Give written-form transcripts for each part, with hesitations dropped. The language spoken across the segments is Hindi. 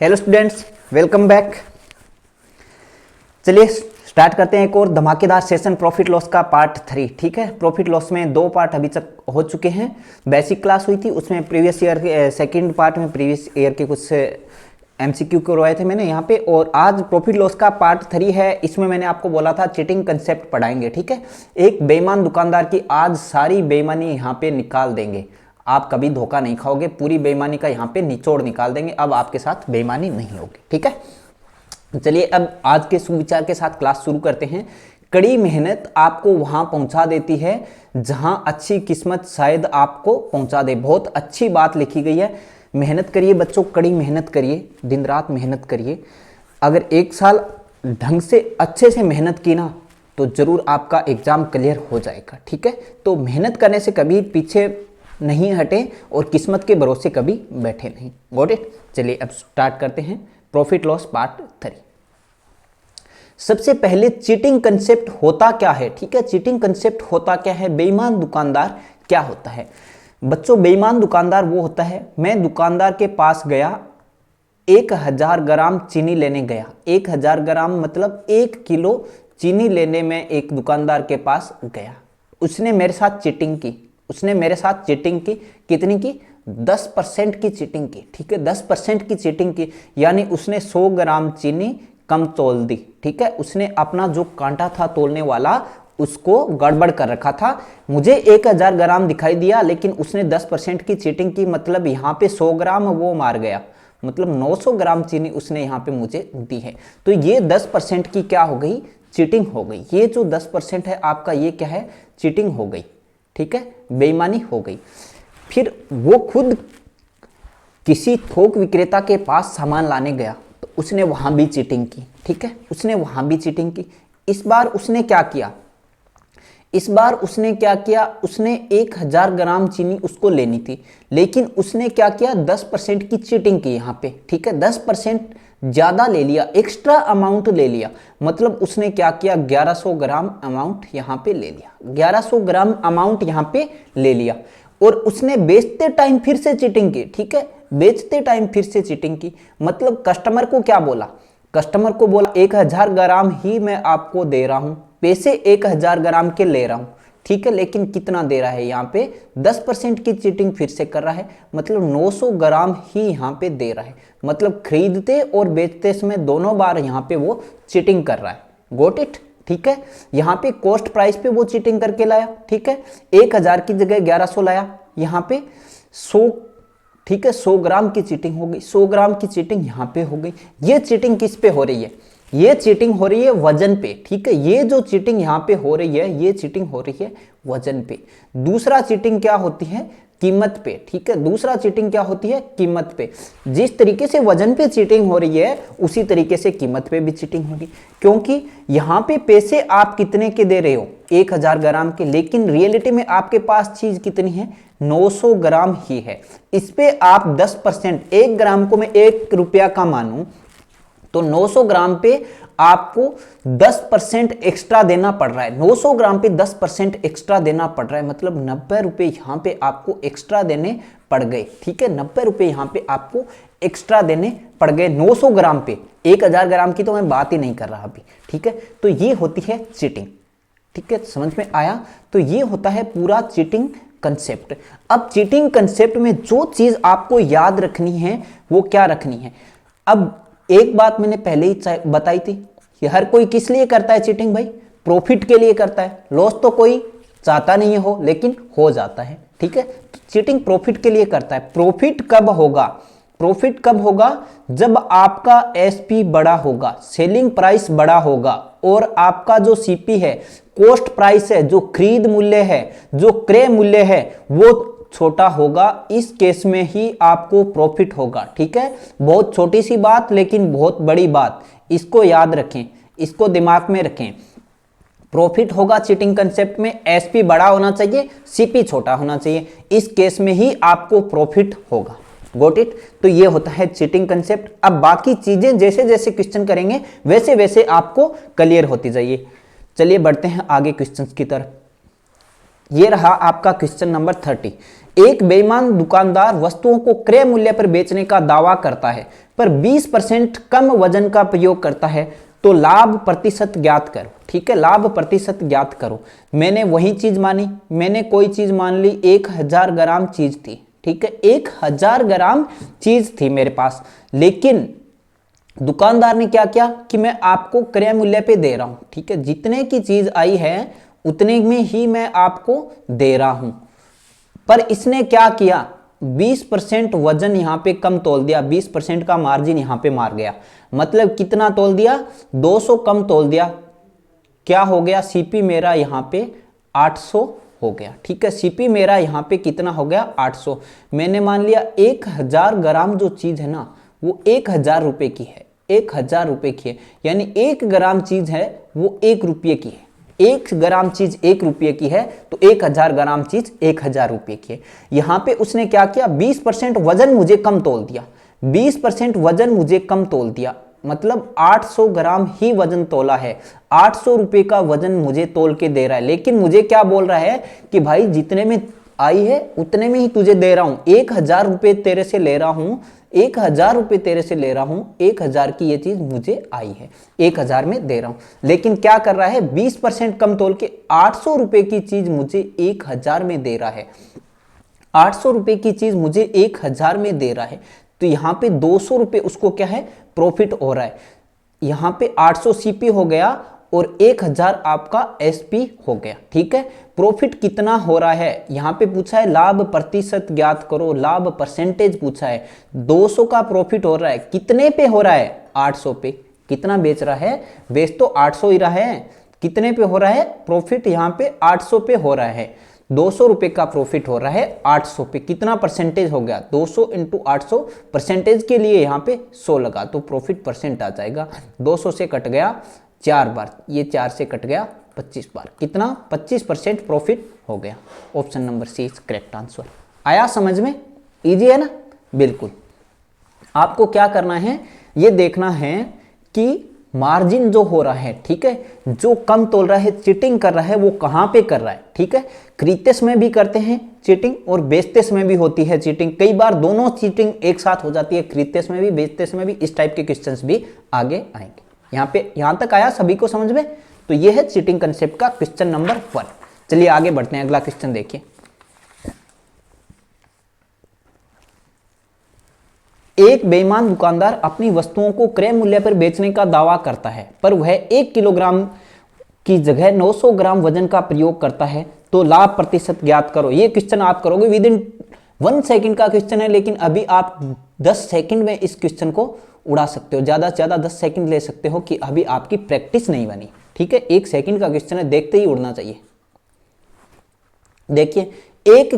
Hello students, welcome back. चलिए स्टार्ट करते हैं एक और धमाकेदार सेशन प्रॉफिट लॉस का पार्ट 3। ठीक है, प्रॉफिट लॉस में 2 पार्ट अभी तक हो चुके हैं। बेसिक क्लास हुई थी, उसमें प्रीवियस ईयर के सेकंड पार्ट में प्रीवियस ईयर के कुछ एमसीक्यू करवाए थे मैंने यहाँ पे, और आज प्रॉफिट लॉस का पार्ट 3 है। इसमें मैंने आपको बोला था चीटिंग कंसेप्ट पढ़ाएंगे। ठीक है, एक बेईमान दुकानदार की आज सारी बेईमानी यहाँ पे निकाल देंगे। आप कभी धोखा नहीं खाओगे, पूरी बेईमानी का यहाँ पे निचोड़ निकाल देंगे। अब आपके साथ बेईमानी नहीं होगी। ठीक है, चलिए अब आज के सुविचार के साथ क्लास शुरू करते हैं। कड़ी मेहनत आपको वहां पहुंचा देती है जहां अच्छी किस्मत शायद आपको पहुंचा दे। बहुत अच्छी बात लिखी गई है। मेहनत करिए बच्चों, कड़ी मेहनत करिए, दिन रात मेहनत करिए। अगर 1 साल ढंग से अच्छे से मेहनत की ना तो जरूर आपका एग्जाम क्लियर हो जाएगा। ठीक है, तो मेहनत करने से कभी पीछे नहीं हटे और किस्मत के भरोसे कभी बैठे नहीं। Got it. चलिए अब स्टार्ट करते हैं प्रॉफिट लॉस पार्ट 3। सबसे पहले चीटिंग कंसेप्ट होता क्या है। ठीक है, चीटिंग कंसेप्ट होता क्या है, बेईमान दुकानदार क्या होता है बच्चों। बेईमान दुकानदार वो होता है, मैं दुकानदार के पास गया, 1000 ग्राम चीनी लेने गया। 1000 ग्राम मतलब 1 किलो चीनी लेने में एक दुकानदार के पास गया। उसने मेरे साथ चीटिंग की। उसने मेरे साथ चीटिंग की। कितनी की? 10% की चीटिंग की। ठीक है, 10% की चीटिंग की, यानी उसने 100 ग्राम चीनी कम तोल दी। ठीक है, उसने अपना जो कांटा था तोलने वाला उसको गड़बड़ कर रखा था। मुझे 1000 ग्राम दिखाई दिया, लेकिन उसने 10% की चीटिंग की। मतलब यहाँ पे 100 ग्राम वो मार गया, मतलब 900 ग्राम चीनी उसने यहाँ पे मुझे दी है। तो ये 10% की क्या हो गई? चीटिंग हो गई। ये जो 10% है आपका, ये क्या है? चीटिंग हो गई। ठीक है, बेईमानी हो गई। फिर वो खुद किसी थोक विक्रेता के पास सामान लाने गया तो उसने वहां भी चीटिंग की। ठीक है, उसने वहां भी चीटिंग की। इस बार उसने क्या किया? उसने 1000 ग्राम चीनी उसको लेनी थी, लेकिन उसने क्या किया? 10% की चीटिंग की यहाँ पे। ठीक है, 10% ज्यादा ले लिया, एक्स्ट्रा अमाउंट ले लिया। मतलब उसने क्या किया? 1100 ग्राम अमाउंट यहाँ पे ले लिया। 1100 ग्राम अमाउंट यहाँ पे ले लिया, और उसने बेचते टाइम फिर से चीटिंग की। ठीक है, बेचते टाइम फिर से चीटिंग की। मतलब कस्टमर को क्या बोला? कस्टमर को बोला 1000 ग्राम ही मैं आपको दे रहा हूं, पैसे 1000 ग्राम के ले रहा हूं। ठीक है, लेकिन कितना दे रहा है यहाँ पे? 10% की चीटिंग फिर से कर रहा है। मतलब 900 ग्राम ही यहाँ पे दे रहा है। मतलब खरीदते और बेचते समय दोनों बार यहाँ पे वो चीटिंग कर रहा है। Got it. ठीक है, यहाँ पे कॉस्ट प्राइस पे वो चीटिंग करके लाया। ठीक है, 1000 की जगह 1100 लाया, यहाँ पे 100। ठीक है, 100 ग्राम की चीटिंग हो गई। 100 ग्राम की चीटिंग यहाँ पे हो गई। ये चीटिंग किस पे हो रही है? ये चीटिंग हो रही है वजन पे। ठीक है, ये जो चीटिंग यहाँ पे हो रही है, ये चीटिंग हो रही है वजन पे। दूसरा चीटिंग क्या होती है? कीमत पे। ठीक है, दूसरा चीटिंग क्या होती है? कीमत पे। जिस तरीके से वजन पे चीटिंग हो रही है, उसी तरीके से कीमत पे भी चीटिंग होगी। क्योंकि यहाँ पे पैसे आप कितने के दे रहे हो? 1000 ग्राम के, लेकिन रियलिटी में आपके पास चीज कितनी है? 900 ग्राम ही है। इस पे आप 10%, 1 ग्राम को मैं 1 रुपया का मानूं तो 900 ग्राम पे आपको 10% एक्स्ट्रा देना पड़ रहा है। 900 ग्राम पे 10% एक्स्ट्रा देना पड़ रहा है, मतलब 90 रुपए यहाँ पे आपको एक्स्ट्रा देने पड़ गए। ठीक है, 90 रुपए यहाँ पे आपको एक्स्ट्रा देने पड़ गए 900 ग्राम पे। 1000 ग्राम की तो मैं बात ही नहीं कर रहा अभी। ठीक है, तो ये होती है चीटिंग। ठीक है, समझ में आया? तो ये होता है पूरा चीटिंग कंसेप्ट। अब चीटिंग कंसेप्ट में जो चीज आपको याद रखनी है वो क्या रखनी है? अब एक बात मैंने पहले ही बताई थी, कि हर कोई किस लिए करता है चीटिंग भाई? प्रॉफिट के लिए करता है। लॉस तो कोई चाहता नहीं हो, लेकिन हो जाता है। ठीक है, चीटिंग प्रॉफिट के लिए करता है। प्रॉफिट कब होगा? प्रॉफिट कब होगा? जब आपका एसपी बड़ा होगा, सेलिंग प्राइस बड़ा होगा, और आपका जो सीपी है, कॉस्ट प्राइस है, जो खरीद मूल्य है, जो क्रय मूल्य है, वो छोटा होगा। इस केस में ही आपको प्रॉफिट होगा। ठीक है, बहुत छोटी सी बात लेकिन बहुत बड़ी बात, इसको याद रखें, इसको दिमाग में रखें। प्रॉफिट होगा चीटिंग कंसेप्ट में, एसपी बड़ा होना चाहिए, सीपी छोटा होना चाहिए। इस केस में ही आपको प्रॉफिट होगा। Got it. तो ये होता है चीटिंग कंसेप्ट। अब बाकी चीजें जैसे जैसे क्वेश्चन करेंगे वैसे वैसे आपको क्लियर होती जाइए। चलिए बढ़ते हैं आगे क्वेश्चन की तरफ। ये रहा आपका क्वेश्चन नंबर 30। एक बेईमान दुकानदार वस्तुओं को क्रय मूल्य पर बेचने का दावा करता है पर 20% कम वजन का प्रयोग करता है, तो लाभ प्रतिशत ज्ञात करो। ठीक है, लाभ प्रतिशत ज्ञात करो। मैंने वही चीज मानी, मैंने कोई चीज मान ली, 1000 ग्राम चीज थी। ठीक है, 1000 ग्राम चीज थी मेरे पास, लेकिन दुकानदार ने क्या किया कि मैं आपको क्रय मूल्य पे दे रहा हूं। ठीक है, जितने की चीज आई है उतने में ही मैं आपको दे रहा हूं, पर इसने क्या किया, 20% वजन यहां पे कम तोल दिया, 20% का मार्जिन यहां पे मार गया। मतलब कितना तोल दिया, 200 कम तोल दिया। क्या हो गया, सीपी मेरा यहां पे 800 हो गया। ठीक है, सीपी मेरा यहां पे कितना हो गया, 800। मैंने मान लिया 1000 ग्राम जो चीज है ना वो 1000 रुपए की है, 1000 रुपए की है, यानी 1 ग्राम चीज है वो 1 रुपये की है। 1 ग्राम चीज 1 रुपये की है तो 1000 ग्राम चीज 1000 रुपये की है। यहां पे उसने क्या किया, 20% वजन मुझे कम तोल दिया, 20% वजन मुझे कम तोल दिया, मतलब 800 ग्राम ही वजन तोला है, 800 रुपये का वजन मुझे तोल के दे रहा है। लेकिन मुझे क्या बोल रहा है कि भाई जितने में आई है उतने में ही तुझे दे रहा हूं, 1000 रुपये तेरे से ले रहा हूं, 1000 रुपये तेरे से ले रहा हूं, 1000 की ये चीज मुझे आई है, 1000 में दे रहा हूं। लेकिन क्या कर रहा है, 20% कम तोल के 800 रुपये की चीज मुझे 1000 में दे रहा है, 800 रुपये की चीज मुझे 1000 में दे रहा है। तो यहां पे 200 रुपये उसको क्या है, प्रॉफिट हो रहा है। यहां पे 800 सीपी हो गया और 1000 आपका एसपी हो गया। ठीक है, प्रॉफिट कितना हो रहा है, यहां पे पूछा है लाभ प्रतिशत ज्ञात करो, लाभ परसेंटेज पूछा है। 200 का प्रॉफिट हो रहा है, कितने पे हो रहा है, 800 पे। कितना बेच रहा है, बेच तो 800 ही रहा है, कितने पे हो रहा है प्रॉफिट, यहां पे 800 पे हो रहा है। 200 रुपए का प्रॉफिट हो रहा है 800 पे, कितना परसेंटेज हो गया, 200 इंटू 800, परसेंटेज के लिए यहाँ पे 100 लगा तो प्रॉफिट परसेंट आ जाएगा। 200 से कट गया 4 बार, ये 4 से कट गया 25 बार, कितना 25% प्रॉफिट हो गया। Option number C is correct answer. आया समझ में, इजी है ना, बिल्कुल। आपको क्या करना है, ये देखना है कि मार्जिन जो हो रहा है, ठीक है, जो कम तोल रहा है, चीटिंग कर रहा है, वो कहां पे कर रहा है। ठीक है, खरीदते समय भी करते हैं चीटिंग और बेचते समय भी होती है चीटिंग, कई बार दोनों चीटिंग एक साथ हो जाती है, खरीदते समय भी बेचते समय भी। इस टाइप के क्वेश्चंस भी आगे आएंगे। यहां तक आया सभी को समझ में, तो ये है चीटिंग कंसेप्ट का क्वेश्चन नंबर 1। चलिए आगे बढ़ते हैं, अगला क्वेश्चन देखिए। एक बेईमान दुकानदार अपनी वस्तुओं को क्रय मूल्य पर बेचने का दावा करता है, पर वह 1 किलोग्राम की जगह 900 ग्राम वजन का प्रयोग करता है, तो लाभ प्रतिशत ज्ञात करो। ये क्वेश्चन आप करोगे विद इन 1 सेकंड का क्वेश्चन है, लेकिन अभी आप 10 सेकंड में इस क्वेश्चन को उड़ा सकते हो, ज्यादा से ज्यादा 10 सेकंड ले सकते हो कि अभी आपकी प्रैक्टिस नहीं बनी। ठीक है, 1 सेकंड का क्वेश्चन है, देखते ही उड़ना चाहिए। देखिए 1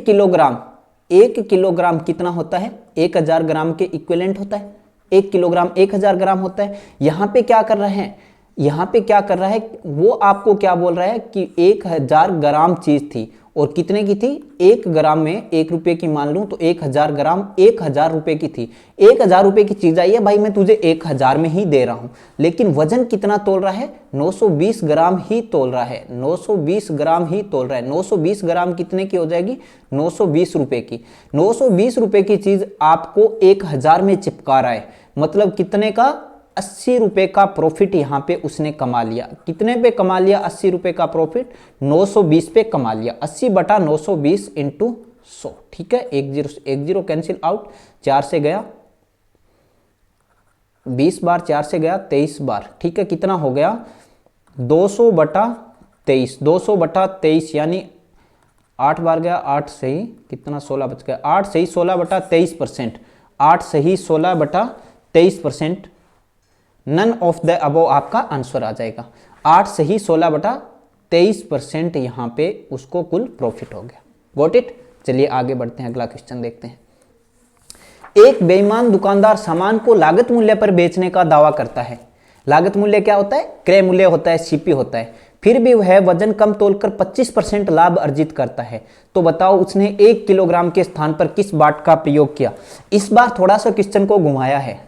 किलोग्राम कितना होता है, 1000 ग्राम के इक्विवेलेंट होता है। 1 किलोग्राम 1000 ग्राम होता है। यहां पे क्या कर रहे हैं, यहां पे क्या कर रहा है, वो आपको क्या बोल रहा है कि 1000 ग्राम चीज थी और कितने की थी, 1 ग्राम में 1 रुपये की मान लूं तो 1000 ग्राम 1000 रुपये की थी। 1000 रुपये की चीज आई है भाई, मैं तुझे 1000 में ही दे रहा हूं, लेकिन वजन कितना तोल रहा है, 920 ग्राम ही तोल रहा है, 920 ग्राम ही तोल रहा है। 920 ग्राम कितने की हो जाएगी, 920 रुपये की। 920 रुपये की चीज आपको 1000 में चिपका रहा है, मतलब कितने का, 80 रुपए का प्रॉफिट यहां पे उसने कमा लिया। कितने पे कमा लिया 80 रुपए का प्रॉफिट, 920 पे कमा लिया। 80 बटा 920 इंटू 100। ठीक है, 1 0 कैंसिल आउट, 4 से गया 20 बार, 4 से गया 23 बार। ठीक है, कितना हो गया 200 बटा 23, 200 बटा 23 यानी 8 बार गया, 8 सही कितना 16 बच गया, 8 सही 16 बटा 23%, 8 सही 16 बटा 23%। नन ऑफ द अबव आपका आंसर आ जाएगा। 8 सही 16 बटा 23% यहां पे उसको कुल प्रॉफिट हो गया। Got it. चलिए आगे बढ़ते हैं, अगला क्वेश्चन देखते हैं। एक बेईमान दुकानदार सामान को लागत मूल्य पर बेचने का दावा करता है। लागत मूल्य क्या होता है, क्रय मूल्य होता है, सीपी होता है। फिर भी वह वजन कम तोलकर 25% लाभ अर्जित करता है, तो बताओ उसने 1 किलोग्राम के स्थान पर किस बाट का प्रयोग किया। इस बार थोड़ा सा क्वेश्चन को घुमाया है,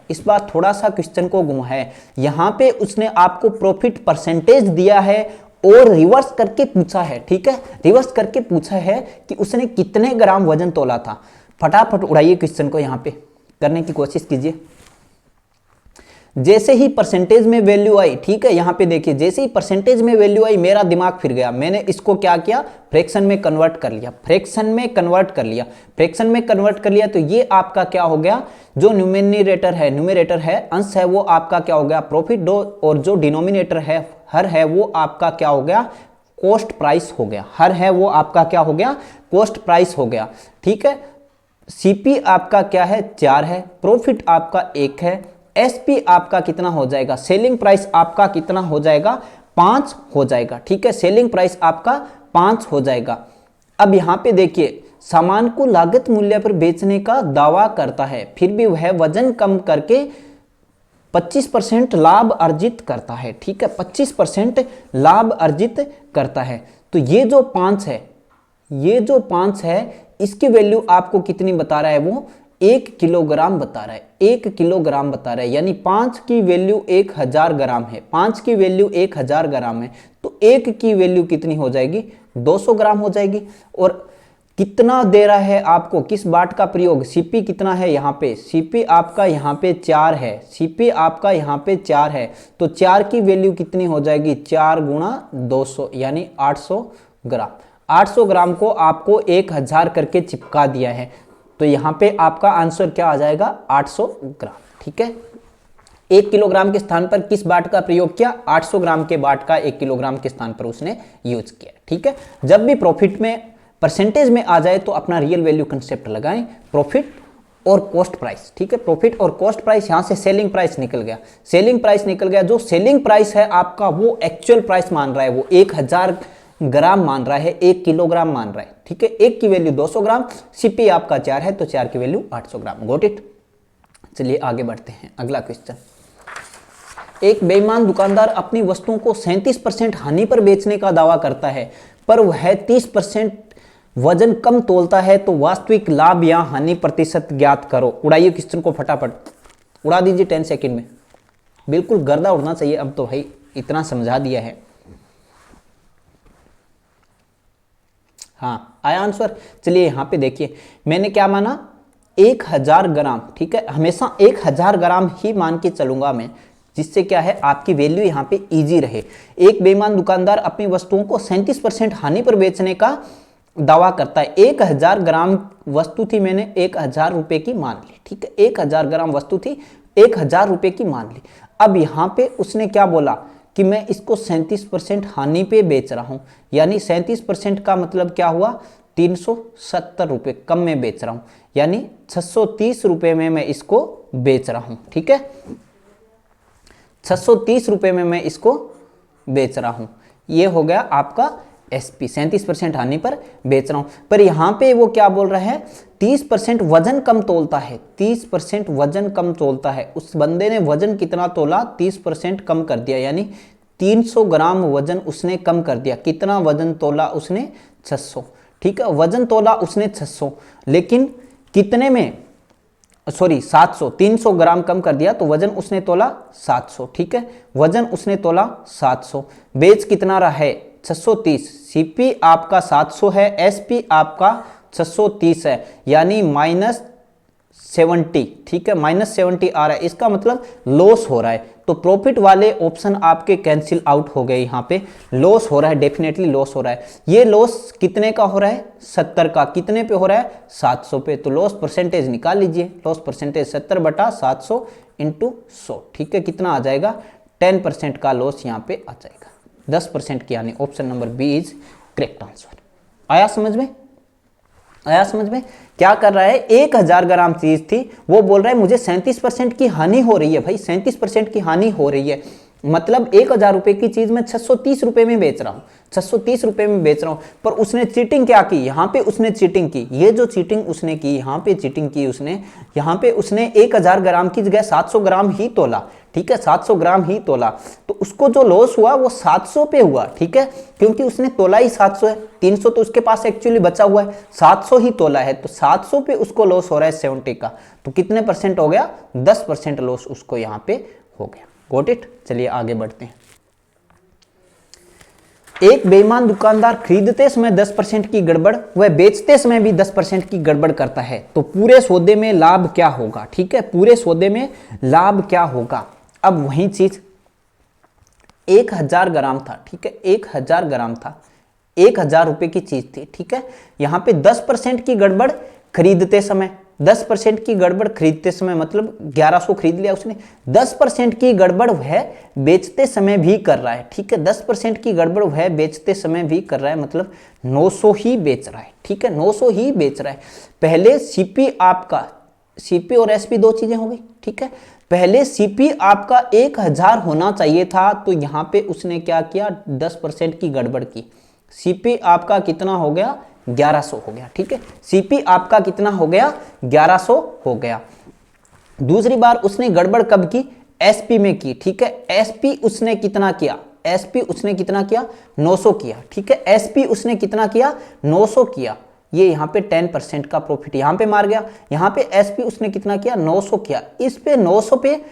यहां पे उसने आपको प्रॉफिट परसेंटेज दिया है और रिवर्स करके पूछा है, ठीक है, रिवर्स करके पूछा है कि उसने कितने ग्राम वजन तोला था। फटाफट उड़ाइए क्वेश्चन को, यहां पे करने की कोशिश कीजिए। जैसे ही परसेंटेज में वैल्यू आई, ठीक है, यहां पे देखिए जैसे ही परसेंटेज में वैल्यू आई मेरा दिमाग फिर गया, मैंने इसको क्या किया, फ्रैक्शन में कन्वर्ट कर लिया, फ्रैक्शन में कन्वर्ट कर लिया, फ्रैक्शन में कन्वर्ट कर लिया। तो ये आपका क्या हो गया, जो न्यूमिनेटर है अंश है, वो आपका क्या हो गया, प्रॉफिट दो, और जो डिनोमिनेटर है हर है वो आपका क्या हो गया, कॉस्ट प्राइस हो गया। हर है वो आपका क्या हो गया, कॉस्ट प्राइस हो गया, ठीक है। सीपी आपका क्या है, 4 है, प्रॉफिट आपका 1 है, एसपी आपका कितना हो जाएगा, सेलिंग प्राइस आपका कितना हो जाएगा, 5 हो जाएगा, ठीक है, सेलिंग प्राइस आपका 5 हो जाएगा। अब यहां पे देखिए सामान को लागत मूल्य पर बेचने का दावा करता है, फिर भी वह वजन कम करके 25% लाभ अर्जित करता है, ठीक है, 25% लाभ अर्जित करता है। तो ये जो 5 है, ये जो 5 है, इसकी वैल्यू आपको कितनी बता रहा है, वो 1 किलोग्राम बता रहा है, 1 किलोग्राम बता रहा है, यानी 5 की वैल्यू 1000 ग्राम है, 5 की वैल्यू 1000 ग्राम है, तो 1 की वैल्यू कितनी हो जाएगी, 200 ग्राम हो जाएगी। और कितना दे रहा है आपको, किस बाट का प्रयोग, सीपी कितना है यहाँ पे, सीपी आपका यहाँ पे 4 है, सीपी आपका यहाँ पे 4 है, तो 4 की वैल्यू कितनी हो जाएगी, 4 गुणा 200 यानी 800 ग्राम। 800 ग्राम को आपको 1000 करके चिपका दिया है, तो यहां पे आपका आंसर क्या आ जाएगा, 800 ग्राम, ठीक है। 1 किलोग्राम के स्थान पर किस बाट का प्रयोग किया, 800 ग्राम के बाट का 1 किलोग्राम के स्थान पर उसने यूज किया, ठीक है। जब भी प्रॉफिट में परसेंटेज में आ जाए तो अपना रियल वैल्यू कंसेप्ट लगाएं, प्रॉफिट और कॉस्ट प्राइस, ठीक है, प्रॉफिट और कॉस्ट प्राइस। यहां से सेलिंग प्राइस निकल गया, सेलिंग प्राइस निकल गया, जो सेलिंग प्राइस है आपका वो एक्चुअल प्राइस मान रहा है, वो 1000 ग्राम मान रहा है, 1 किलोग्राम मान रहा है, ठीक है। 1 की वैल्यू 200 ग्राम, सीपी आपका 4 है, तो 4 की वैल्यू 800 ग्राम। Got it. चलिए आगे बढ़ते हैं, अगला क्वेश्चन। एक बेईमान दुकानदार अपनी वस्तुओं को 37% हानि पर बेचने का दावा करता है, पर वह 30% वजन कम तोलता है, तो वास्तविक लाभ या हानि प्रतिशत ज्ञात करो। उड़ाइए क्वेश्चन को फटाफट, उड़ा दीजिए 10 सेकंड में, बिल्कुल गर्दा उड़ना चाहिए। अब तो भाई इतना समझा दिया है। हाँ आया आंसर। चलिए यहां पे देखिए, मैंने क्या माना, 1000 ग्राम, ठीक है, हमेशा 1000 ग्राम ही मान के चलूंगा मैं, जिससे क्या है आपकी वैल्यू यहां पे इजी रहे। एक बेईमान दुकानदार अपनी वस्तुओं को 37% हानि पर बेचने का दावा करता है। 1000 ग्राम वस्तु थी, मैंने 1000 रुपए की मान ली, ठीक है, 1000 ग्राम वस्तु थी, 1000 रुपए की मान ली। अब यहां पे उसने क्या बोला कि मैं इसको 37% हानि पे बेच रहा हूं, यानी 37% का मतलब क्या हुआ, 370 रुपए कम में बेच रहा हूं, यानी 630 रुपए में मैं इसको बेच रहा हूं, ठीक है, 630 रुपए में मैं इसको बेच रहा हूं। ये हो गया आपका एसपी, 37% हानि पर बेच रहा हूं। पर यहां पे वो क्या बोल रहा है, 30% वजन कम तोलता है, 30% वजन कम तोलता है। उस बंदे ने वजन कितना तोला, 30% कम कर दिया, यानी 300 ग्राम वजन उसने कम कर दिया। कितना वजन तोला उसने, 600, ठीक है, वजन तोला उसने 600, लेकिन कितने में, सॉरी 700, 300 ग्राम कम कर दिया, तो वजन उसने तोला 700, ठीक है, वजन उसने तोला 700, बेच कितना रहा है, 630, सीपी आपका 700 है, एसपी आपका 630 है, यानी -70, ठीक है, -70 आ रहा है, इसका मतलब लॉस हो रहा है। तो प्रॉफिट वाले ऑप्शन आपके कैंसिल आउट हो गए, यहां पे लॉस हो रहा है, डेफिनेटली लॉस हो रहा है। ये लॉस कितने का हो रहा है, 70 का, कितने पे हो रहा है, 700 पे। तो लॉस परसेंटेज निकाल लीजिए, लॉस परसेंटेज 70/700 × 100, ठीक है, कितना आ जाएगा, 10% का लॉस यहाँ पे आ जाएगा, 10% की, यानी option number B is correct answer. आया समझ में, आया समझ में। क्या कर रहा है, 1000 ग्राम चीज थी, वो बोल रहा है मुझे 37% की हानि हो रही है। भाई 37% की हानि हो रही है, मतलब 1000 रुपए की चीज मैं 630 रुपए में बेच रहा हूं, 630 रुपए में बेच रहा हूं। पर उसने चीटिंग क्या की, यहां पे उसने चीटिंग की, ये जो चीटिंग उसने की, यहां पे चीटिंग की उसने, यहां पे उसने 1000 ग्राम की जगह 700 ग्राम ही तोला, ठीक है, 700 ग्राम ही तोला, तो उसको जो लॉस हुआ वो 700 पे हुआ, ठीक है, क्योंकि उसने तोला ही 700 है, 300 तो उसके पास एक्चुअली बचा हुआ है, 700 ही तोला है, तो 700 पे उसको लॉस हो रहा है 70 का, तो कितने परसेंट हो गया, 10% लॉस उसको यहां पे हो गया। Got it. चलिए आगे बढ़ते हैं। एक बेईमान दुकानदार खरीदते समय 10% की गड़बड़ वह बेचते समय भी 10% की गड़बड़ करता है, तो पूरे सौदे में लाभ क्या होगा? ठीक है, पूरे सौदे में लाभ क्या होगा? अब वही चीज 1000 ग्राम था, ठीक है, 1000 ग्राम था, 1000 रुपए की चीज थी, ठीक है। यहां पे 10% की गड़बड़ खरीदते समय, 10% की गड़बड़ खरीदते समय मतलब 1100 खरीद लिया उसने, 10% की गड़बड़ वह बेचते समय भी कर रहा है, ठीक है, 10% की गड़बड़ वह बेचते समय भी कर रहा है, मतलब 900 ही बेच रहा है, ठीक है, 900 ही बेच रहा है। पहले सीपी आपका, सीपी और एसपी दो चीजें हो गई, ठीक है। पहले सीपी आपका 1000 होना चाहिए था, तो यहां पे उसने क्या किया, 10% की गड़बड़ की, सीपी आपका कितना हो गया, 1100 हो गया, ठीक है, सीपी आपका कितना हो गया, 1100 हो गया। दूसरी बार उसने गड़बड़ कब की, एसपी में की, ठीक है, एसपी उसने कितना किया, एसपी उसने कितना किया, 900 किया, ठीक है, एसपी उसने कितना किया, 900 किया, ये यहां पे 10% का प्रॉफिट यहां पे मार गया। यहां पे एसपी उसने कितना किया, 900 किया, इस पे 900 पे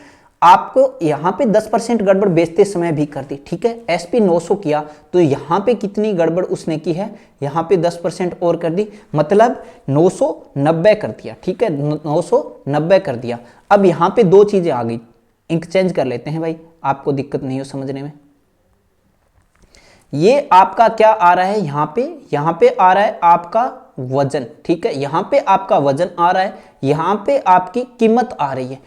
आपको यहां पे 10% गड़बड़ बेचते समय भी कर दी, ठीक है, एसपी 900 किया, तो यहां पे कितनी गड़बड़ उसने की है, यहां पे 10% और कर दी, मतलब 990 कर दिया, ठीक है, 990 कर दिया। अब यहां पे दो चीजें आ गई, इंक चेंज कर लेते हैं भाई, आपको दिक्कत नहीं हो समझने में। ये आपका क्या आ रहा है, यहां पे आ रहा है आपका वजन, ठीक है, यहां पे आपका वजन आ रहा है, यहां पे आपकी कीमत आ रही है।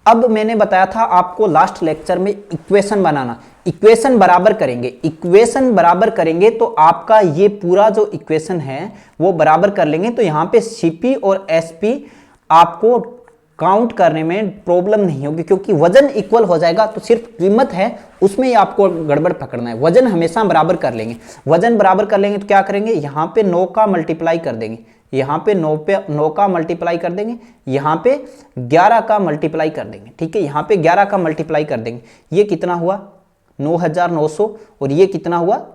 अब मैंने बताया था आपको लास्ट लेक्चर में इक्वेशन बनाना, इक्वेशन बराबर करेंगे, इक्वेशन बराबर करेंगे तो आपका ये पूरा जो इक्वेशन है वो बराबर कर लेंगे, तो यहां पे सीपी और एसपी आपको काउंट करने में प्रॉब्लम नहीं होगी, क्योंकि वजन इक्वल हो जाएगा, तो सिर्फ कीमत है उसमें ही आपको गड़बड़ पकड़ना है। वजन हमेशा बराबर कर लेंगे, वजन बराबर कर लेंगे तो क्या करेंगे, यहां पे 9 का मल्टीप्लाई कर देंगे, यहां पे 9 का मल्टीप्लाई कर देंगे, यहां पे 11 का मल्टीप्लाई कर देंगे, ठीक है, यहां पे 11 का मल्टीप्लाई कर देंगे, ये कितना हुआ 9900, और ये कितना हुआ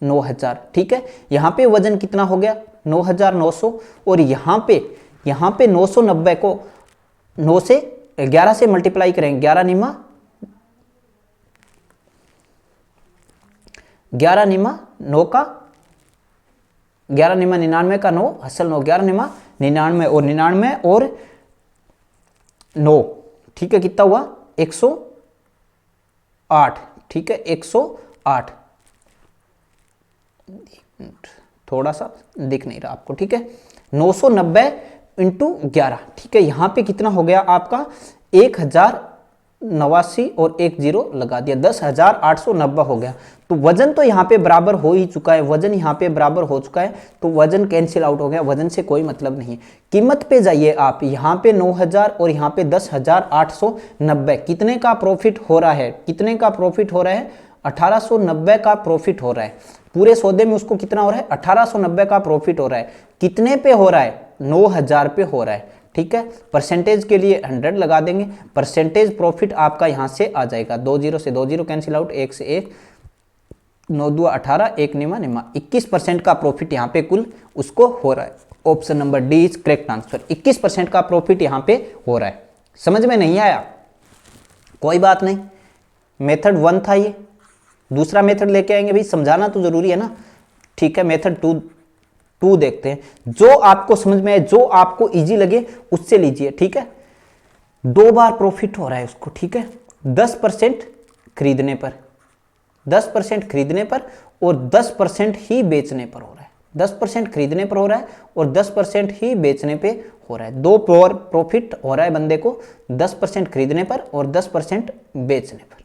9000, ठीक है। यहां पे वजन कितना हो गया 9900, और यहां पे 990 को 9 से 11 से मल्टीप्लाई करेंगे, 11 निमा 9 का 11 निमा 99 का 9 असल 9, 11 निमा 99 और 99 और 9, ठीक है, कितना हुआ 108, ठीक है, 108, थोड़ा सा दिख नहीं रहा आपको, ठीक है, 990 इंटू 11, ठीक है, यहां पे कितना हो गया आपका 1089 और एक जीरो लगा दिया, 10,890 हो गया। तो वजन तो यहां पे बराबर हो ही चुका है, वजन यहां पे बराबर हो चुका है, तो वजन कैंसिल आउट हो गया, वजन से कोई मतलब नहीं है। कीमत पे जाइए आप, यहां पे 9000 और यहां पे 10,890, कितने का प्रॉफिट हो रहा है, कितने का प्रॉफिट हो रहा है, 1890 का प्रॉफिट हो रहा है। पूरे सौदे में उसको कितना हो रहा है, 1890 का प्रॉफिट हो रहा है। कितने पे हो रहा है, 9000 पे हो रहा है, ठीक है। परसेंटेज के लिए 100 लगा देंगे, परसेंटेज प्रॉफिट आपका यहां से आ जाएगा, 2 0 से 2 0 कैंसिल आउट, 1 से 1, 9 2 18, 1 निमा 21% का प्रॉफिट यहां पे कुल उसको हो रहा है। Option number D is correct answer, 21% का प्रॉफिट यहां पे हो रहा है। समझ में नहीं आया कोई बात नहीं, मेथड 1 था ये, दूसरा मेथड लेके आएंगे भाई, समझाना तो जरूरी है ना, ठीक है। मेथड 2 देखते हैं, जो आपको समझ में आए, जो आपको इजी लगे उससे लीजिए, ठीक है। 2 बार प्रॉफिट हो रहा है उसको, ठीक है, 10% खरीदने पर, 10% खरीदने पर और 10% ही बेचने पर हो रहा है, 10% खरीदने पर हो रहा है और 10% ही बेचने पे हो रहा है। 2 प्रॉफिट हो रहा है बंदे को, 10% खरीदने पर और 10% बेचने पर।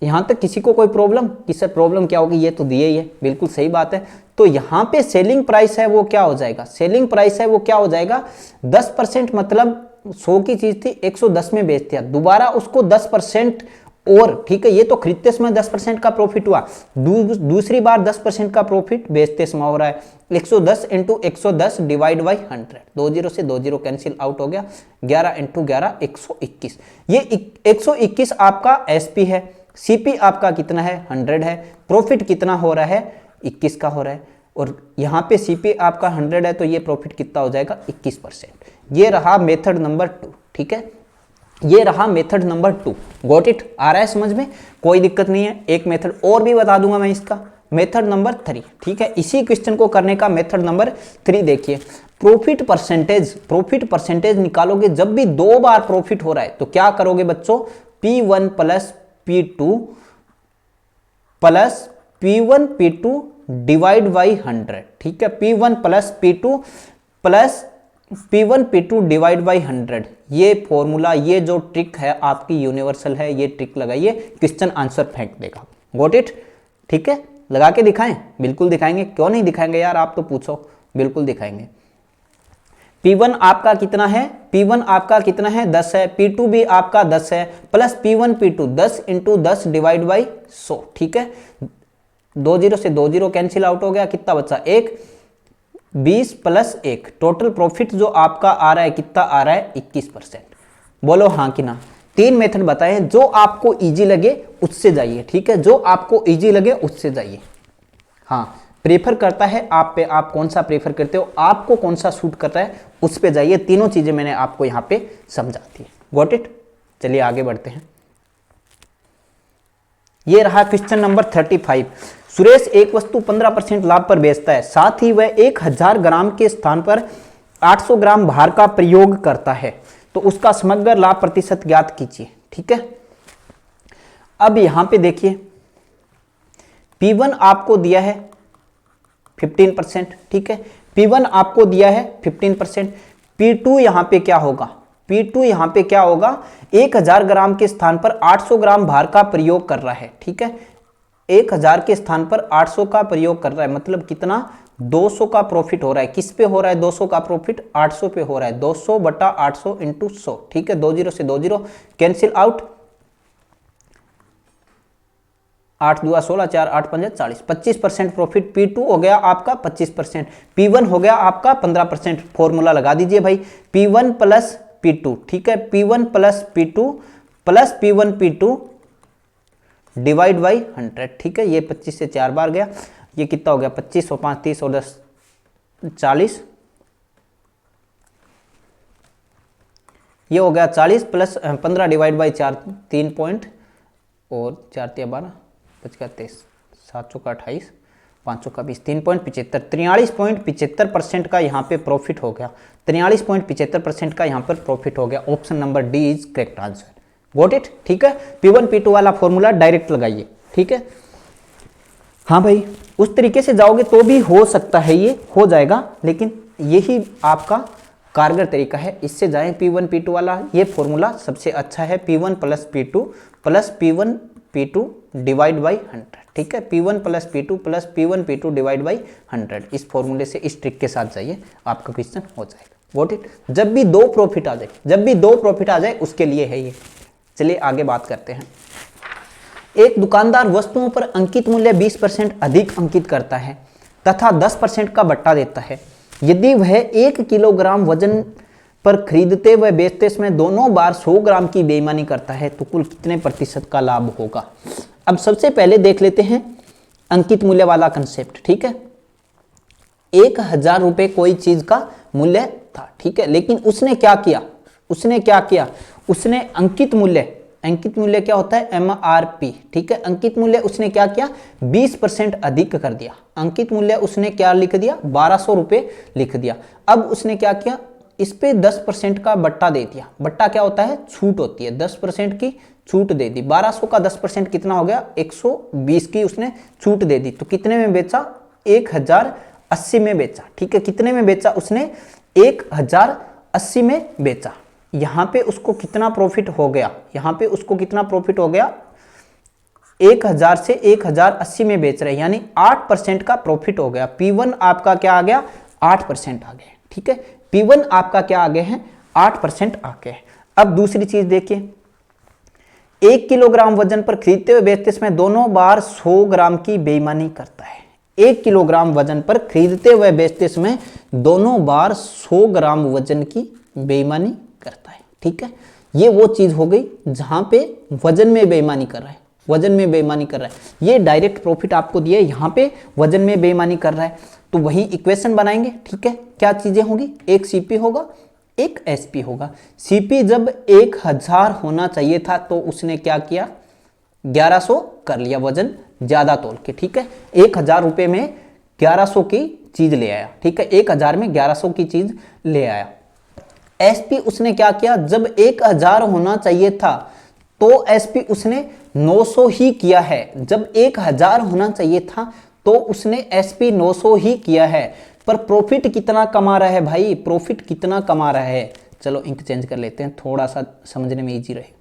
यहां तक किसी को कोई प्रॉब्लम, कि सर प्रॉब्लम क्या होगी, ये तो दिए ही है, बिल्कुल सही बात है। तो यहां पे सेलिंग प्राइस है वो क्या हो जाएगा, सेलिंग प्राइस है वो क्या हो जाएगा, 10% मतलब 100 की चीज थी 110 में बेच दिया, दोबारा उसको 10% और, ठीक है, ये तो खरीदते समय 10% का प्रॉफिट हुआ, दूसरी बार 10% का प्रॉफिट बेचते समय हो रहा है। 110 इंटू 110 डिवाइड बाई 100, 2 0 से 2 0 कैंसिल आउट हो गया, 11 इंटू 11 121, ये 121 आपका एसपी है, सीपी आपका कितना है 100 है, प्रॉफिट कितना हो रहा है 21 का हो रहा है, और यहां पे सीपी आपका 100 है, तो ये प्रॉफिट कितना हो जाएगा 21%। ये रहा मेथड नंबर 2, ठीक है। ये रहा मेथड नंबर 2। Got it? आ रहा है समझ में? कोई दिक्कत नहीं है। एक मेथड और भी बता दूंगा मैं इसका, मेथड नंबर 3। ठीक है, इसी क्वेश्चन को करने का मेथड नंबर 3 देखिए। प्रॉफिट परसेंटेज निकालोगे जब भी 2 बार प्रॉफिट हो रहा है तो क्या करोगे बच्चों? P1 plus P2 plus P1 P2 divide by 100। ठीक है, P1 plus P2 plus P1 P2 divide by 100। ये फॉर्मूला, ये जो ट्रिक है आपकी यूनिवर्सल है, ये ट्रिक लगाइए, क्वेश्चन आंसर फेंक देगा। Got it? ठीक है, लगा के दिखाएं? बिल्कुल दिखाएंगे, क्यों नहीं दिखाएंगे यार, आप तो पूछो, बिल्कुल दिखाएंगे। P1 आपका कितना है? P1 आपका कितना है? 10 है। P2 भी आपका 10 है, plus P1 P2 10 into 10 divide by 100। ठीक है, 2 0 से 2 0 कैंसिल आउट हो गया, कितना बचा? 1। 20 प्लस 1, टोटल प्रॉफिट जो आपका आ रहा है कितना आ रहा है? 21%। बोलो हाँ कि ना? 3 मेथड बताए, जो आपको इजी लगे उससे जाइए। ठीक है, जो आपको इजी लगे उससे जाइए। हाँ, प्रेफर करता है आप पे, आप कौन सा प्रेफर करते हो, आपको कौन सा सूट करता है उस पे जाइए। तीनों चीजें मैंने आपको यहाँ पे समझा दी। Got it? चलिए आगे बढ़ते हैं। ये रहा क्वेश्चन नंबर 35। सुरेश एक वस्तु 15% लाभ पर बेचता है, साथ ही वह 1000 ग्राम के स्थान पर 800 ग्राम भार का प्रयोग करता है, तो उसका समग्र लाभ प्रतिशत ज्ञात कीजिए। ठीक है, अब यहां पे देखिए, P1 आपको दिया है 15%। ठीक है, P1 आपको दिया है 15%। P2 यहां पे क्या होगा? P2 यहां पे क्या होगा? 1000 ग्राम के स्थान पर 800 ग्राम भार का प्रयोग कर रहा है। ठीक है, 1000 के स्थान पर 800 का प्रयोग कर रहा है, मतलब कितना? 200 का प्रॉफिट हो रहा है। किस पे हो रहा है 200 का प्रॉफिट? 800 पे हो रहा है। 200 बटा 800 इंटू 100। ठीक है, 2 0 से 2 0 कैंसिल आउट, 8 2 16, 4 8 5 40, 25% प्रॉफिट। P2 हो गया आपका 25%, P1 हो गया आपका 15%। फॉर्मूला लगा दीजिए भाई, P1 प्लस P2। ठीक है, P1 plus P2 plus P1 P2 divide by 100। ठीक है, ये 25 से 4 बार गया, ये कितना हो गया? 25 और 5 30 और 10 40, ये हो गया 40 प्लस 15 डिवाइड बाई 4 3 पॉइंट और 4 3 12 5 का 23, 7 का 28, 5 का 20, 3.75, 43.75% का यहाँ पे प्रॉफिट हो गया। 43.75% का यहाँ पर प्रॉफिट हो गया। Option number D is correct answer. Got it? ठीक है, P1 P2 वाला फॉर्मूला डायरेक्ट लगाइए। ठीक है, हाँ भाई, उस तरीके से जाओगे तो भी हो सकता है, ये हो जाएगा, लेकिन यही आपका कारगर तरीका है, इससे जाएं। P1 P2 वाला ये फॉर्मूला सबसे अच्छा है, P1 plus P2 plus P1 P2 divide by 100। ठीक है, P1 plus P2 plus P1 P2 divide by 100, इस फॉर्मूले से, इस ट्रिक के साथ जाइए, आपका क्वेश्चन हो जाएगा। Got it? जब भी 2 प्रॉफिट आ जाए, जब भी 2 प्रॉफिट आ जाए उसके लिए है ये। चलिए आगे बात करते हैं। एक दुकानदार वस्तुओं पर अंकित मूल्य 20% अधिक अंकित करता है तथा 10% का बट्टा देता है। यदि वह 1 किलोग्राम वजन पर खरीदते व बेचते समय दोनों बार 100 ग्राम की बेईमानी करता है, तो कुल कितने प्रतिशत का लाभ होगा? अब सबसे पहले देख लेते हैं अंकित मूल्य वाला कंसेप्ट। ठीक है, 1000 रुपए कोई चीज का मूल्य था। ठीक है, लेकिन उसने क्या किया? उसने अंकित मूल्य क्या होता है? MRP। ठीक है, अंकित मूल्य उसने क्या किया? 20% अधिक कर दिया। अंकित मूल्य उसने क्या लिख दिया? 1200 रुपए लिख दिया। अब उसने क्या किया? इस पे 10% का बट्टा दे दिया। बट्टा क्या होता है? छूट होती है, 10% की छूट दे दी। 1200 का 10% कितना हो गया? 120 की उसने छूट दे दी। तो कितने में बेचा? 1080 में बेचा। ठीक है, कितने में बेचा उसने? 1080 में बेचा। यहां पे उसको कितना प्रॉफिट हो गया? 1000 से 1080 में बेच रहे, यानी 8% का प्रॉफिट हो गया। P1 आपका क्या आ गया? 8% आ गया। ठीक है, P1 आपका क्या आ गए हैं? 8% आ गए। अब दूसरी चीज देखिए, 1 किलोग्राम वजन पर खरीदते हुए बेचते समय दोनों बार 100 ग्राम की बेईमानी करता है। 1 किलोग्राम वजन पर खरीदते हुए बेचते समय दोनों बार 100 ग्राम वजन की बेईमानी करता है। ठीक है, ये वो चीज हो गई जहां पे वजन में बेईमानी कर रहा है। ये डायरेक्ट प्रॉफिट आपको दिया है, यहां पे वजन में बेईमानी कर रहा है, तो वही इक्वेशन बनाएंगे। ठीक है, क्या चीजें होगी? एक CP होगा, एक एसपी होगा। सीपी जब 1000 होना चाहिए था तो उसने क्या किया, 1100 कर लिया, वजन ज्यादा तोल के, ठीक है। 1000 रुपए में 1100 की चीज ले आया, ठीक है, 1000 में 1100 की चीज ले आया। एसपी उसने क्या किया, जब 1000 होना चाहिए था तो एसपी उसने 900 ही किया है। जब 1000 होना चाहिए था तो उसने एसपी 900 ही किया है। पर प्रॉफिट कितना कमा रहा है भाई, प्रॉफिट कितना कमा रहा है। चलो इंक चेंज कर लेते हैं, थोड़ा सा समझने में इजी रहे।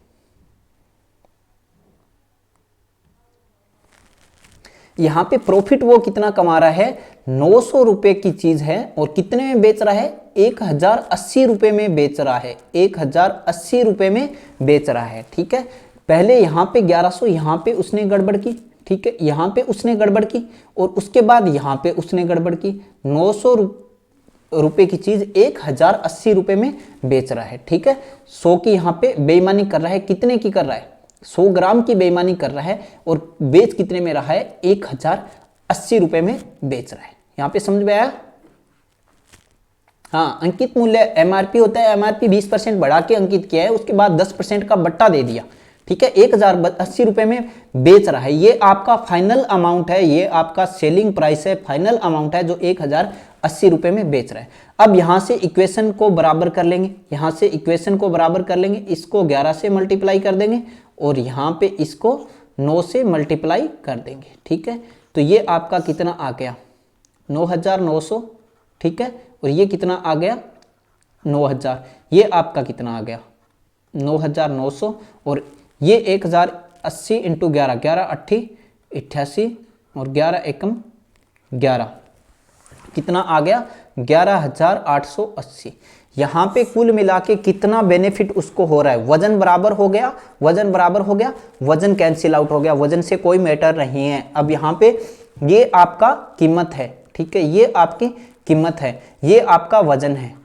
यहां पे प्रॉफिट वो कितना कमा रहा है, 900 रुपए की चीज है और कितने में बेच रहा है, 1080 रुपए में बेच रहा है, 1080 रुपए में बेच रहा है, ठीक है। पहले यहां पे 1100, यहां पे उसने गड़बड़ की, ठीक है, यहां पे उसने गड़बड़ की और उसके बाद यहां पे उसने गड़बड़ की। 900 रुपए की चीज 1080 रुपए में बेच रहा है, ठीक है। 100 की यहां पे बेईमानी कर रहा है, कितने की कर रहा है, 100 ग्राम की बेईमानी कर रहा है और बेच कितने में रहा है, 1080 रुपए में बेच रहा है। यहां पे समझ में आया। हाँ, अंकित मूल्य एमआरपी होता है, एमआरपी 20% बढ़ा के अंकित किया है, उसके बाद 10% का बट्टा दे दिया, ठीक है। 1080 रुपए में बेच रहा है, ये आपका फाइनल अमाउंट है, ये आपका सेलिंग प्राइस है, फाइनल अमाउंट है जो 1080 रुपए में बेच रहा है। अब यहां से इक्वेशन को बराबर कर लेंगे, यहां से इक्वेशन को बराबर कर लेंगे, इसको 11 से मल्टीप्लाई कर देंगे और यहां पे इसको 9 से मल्टीप्लाई कर देंगे, ठीक है। तो ये आपका कितना आ गया, 9900, ठीक है, और ये कितना आ गया, 9000। ये आपका कितना आ गया, 9900 और ये 1080 इंटू 11, 11 8 88 और 11 एकम 11, कितना आ गया, 11880। यहां पे कुल मिला के कितना बेनिफिट उसको हो रहा है, वजन बराबर हो गया, वजन बराबर हो गया, वजन कैंसिल आउट हो गया, वजन से कोई मैटर नहीं है। अब यहां पे ये आपका कीमत है, ठीक है, ये आपकी कीमत है, ये आपका वजन है,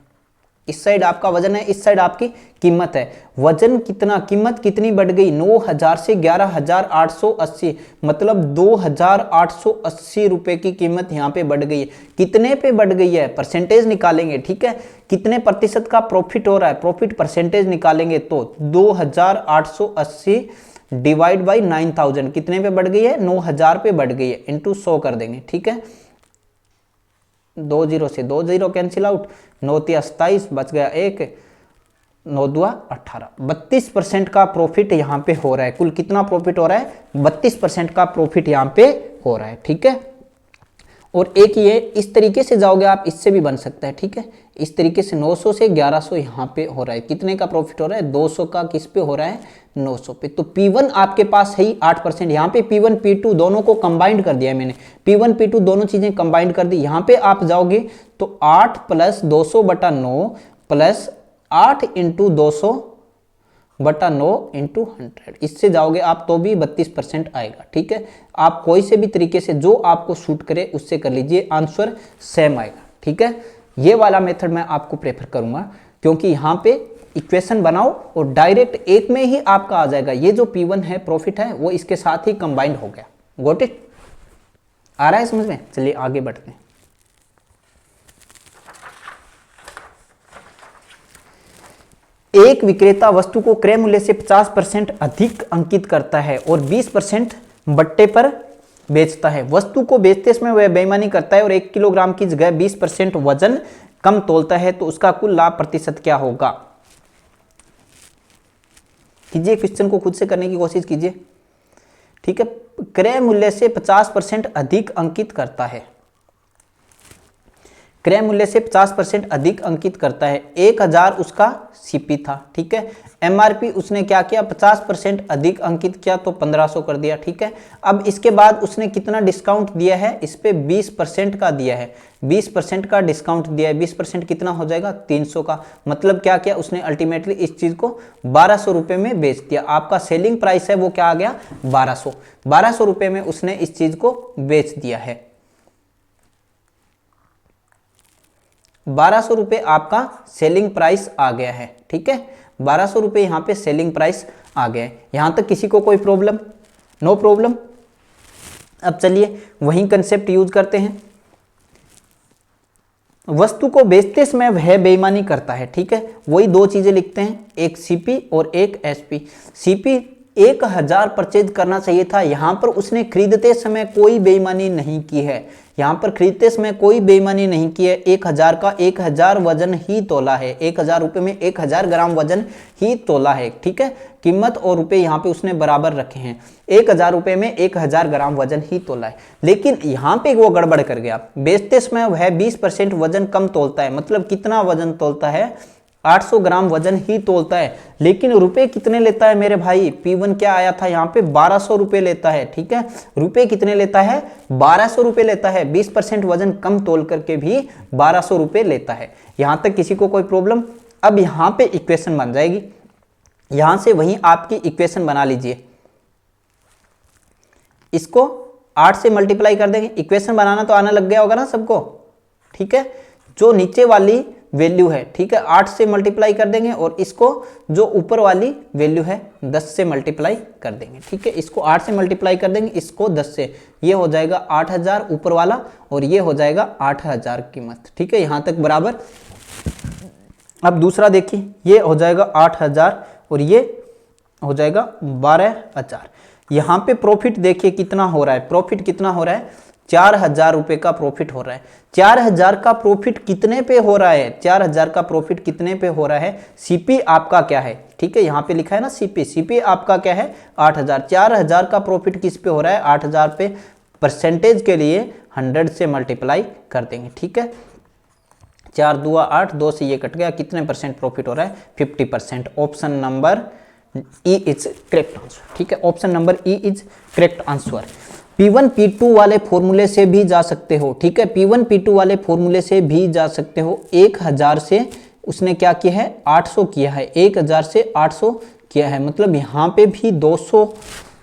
इस साइड आपका वजन है, इस साइड आपकी कीमत है। वजन कितना, कीमत कितनी बढ़ गई, 9000 से 11880, मतलब 2880 रुपए की कीमत यहाँ पे बढ़ गई है। कितने पे बढ़ गई है, परसेंटेज निकालेंगे, ठीक है, कितने प्रतिशत का प्रॉफिट हो रहा है, प्रॉफिट परसेंटेज निकालेंगे तो 2880 डिवाइड बाई 9000 कितने पे बढ़ गई है, 9000 पे बढ़ गई है, इंटू 100 कर देंगे, ठीक है। 2 0 से 2 0 कैंसिल आउट, 9 3 27, बच गया 1, 9 2 18, 32% का प्रॉफिट यहाँ पे हो रहा है। कुल कितना प्रॉफिट हो रहा है, 32% का प्रॉफिट यहाँ पे हो रहा है, ठीक है। और एक ये इस तरीके से जाओगे आप, इससे भी बन सकता है, ठीक है, इस तरीके से 900 से 1100 यहाँ पे हो रहा है। कितने का प्रॉफिट हो रहा है, 200 का किस पे हो रहा है, 900 पे। तो P1 आपके पास है ही 8%, यहाँ पे P1 P2 दोनों को कंबाइंड कर दिया है मैंने, P1 P2 दोनों चीजें कंबाइंड कर दी। यहाँ पे आप जाओगे तो 8 प्लस 200 बटा 9 प्लस 8 इंटू 200 बटा 9 इंटू 100, इससे जाओगे आप तो भी 32% आएगा, ठीक है। आप कोई से भी तरीके से जो आपको शूट करे उससे कर लीजिए, आंसर सेम आएगा, ठीक है। ये वाला मेथड मैं आपको प्रेफर करूंगा क्योंकि यहाँ पे इक्वेशन बनाओ और डायरेक्ट एक में ही आपका आ जाएगा। ये जो P1 है प्रॉफिट है वो इसके साथ ही कंबाइंड हो गया। गॉट इट, आ रहा है समझ में। चलिए आगे बढ़ते हैं। एक विक्रेता वस्तु को क्रय मूल्य से 50% अधिक अंकित करता है और 20% बट्टे पर बेचता है। वस्तु को बेचते समय वह बेईमानी करता है और 1 किलोग्राम की जगह 20% वजन कम तोलता है, तो उसका कुल लाभ प्रतिशत क्या होगा। कीजिए, क्वेश्चन को खुद से करने की कोशिश कीजिए, ठीक है। क्रय मूल्य से 50% अधिक अंकित करता है, क्रय मूल्य से 50% अधिक अंकित करता है। 1000 उसका सीपी था, ठीक है। एमआरपी उसने क्या किया, 50% अधिक अंकित किया तो 1500 कर दिया, ठीक है। अब इसके बाद उसने कितना डिस्काउंट दिया है, इस पे 20% का दिया है, 20% का डिस्काउंट दिया है। 20% कितना हो जाएगा, 300 का। मतलब क्या किया उसने, अल्टीमेटली इस चीज को 1200 रुपए में बेच दिया। आपका सेलिंग प्राइस है वो क्या आ गया, 1200 रुपए में उसने इस चीज को बेच दिया है। 1200 रुपए आपका सेलिंग प्राइस आ गया है, ठीक है। 1200 रुपए यहां पे सेलिंग प्राइस आ गया है। यहां तक किसी को कोई प्रॉब्लम, नो प्रॉब्लम। अब चलिए वही कंसेप्ट यूज करते हैं। वस्तु को बेचते समय वह बेईमानी करता है, ठीक है। वही दो चीजें लिखते हैं, एक सीपी और एक एसपी। सीपी 1000 परचेज करना चाहिए था, यहां पर उसने खरीदते समय कोई बेईमानी नहीं की है, यहां पर खरीदते समय कोई बेईमानी नहीं की है। 1000 का 1000 वजन ही तोला है, 1000 रुपए में 1000 ग्राम वजन ही तोला है, ठीक है। कीमत और रुपए यहाँ पे उसने बराबर रखे हैं, 1000 रुपए में 1000 ग्राम वजन ही तोला है। लेकिन यहाँ पे वो गड़बड़ कर गया, बेचते समय वह 20% वजन कम तोलता है। मतलब कितना वजन तोलता है, 800 ग्राम वजन ही तोलता है, लेकिन रुपए कितने लेता है मेरे भाई। P1 क्या आया था यहाँ पे, 1200 रुपए लेता है, ठीक है। रुपए कितने लेता है, 1200 रुपए लेता है। 20% वजन कम तोल करके भी 1200 रुपए लेता है। यहां तक किसी को कोई प्रॉब्लम। अब यहां पे इक्वेशन बन जाएगी, यहां से वहीं आपकी इक्वेशन बना लीजिए। इसको 8 से मल्टीप्लाई कर देंगे, इक्वेशन बनाना तो आना लग गया होगा ना सबको, ठीक है। जो नीचे वाली वैल्यू है, ठीक है, 8 से मल्टीप्लाई कर देंगे और इसको जो ऊपर वाली वैल्यू है 10 से मल्टीप्लाई कर देंगे, ठीक है। इसको 8 से मल्टीप्लाई कर देंगे, इसको 10 से, ये हो जाएगा 8000 ऊपर वाला और ये हो जाएगा 8000 कीमत, ठीक है। यहां तक बराबर। अब दूसरा देखिए, ये हो जाएगा 8000 और ये हो जाएगा 12000। यहां पे प्रॉफिट देखिए कितना हो रहा है, प्रॉफिट कितना हो रहा है, 4000 रुपए का प्रॉफिट हो रहा है। 4000 का प्रॉफिट कितने पे हो रहा है, 4000 का प्रॉफिट कितने पे हो रहा है। सीपी आपका क्या है, ठीक है, यहां पे लिखा है ना सीपी, सीपी आपका क्या है 8000। 4000 का प्रॉफिट किस पे हो रहा है, 8000 पे। परसेंटेज के लिए 100 से मल्टीप्लाई कर देंगे, ठीक है। 4 दूआ 8, 2 से ये कट गया, कितने परसेंट प्रॉफिट हो रहा है, 50%। Option number E is correct answer, ठीक है। Option number E is correct answer. P1 P2 वाले फॉर्मूले से भी जा सकते हो, ठीक है। P1 P2 वाले फॉर्मूले से भी जा सकते हो। 1000 से उसने क्या किया है, 800 किया है, 1000 से 800 किया है, मतलब यहाँ पे भी 200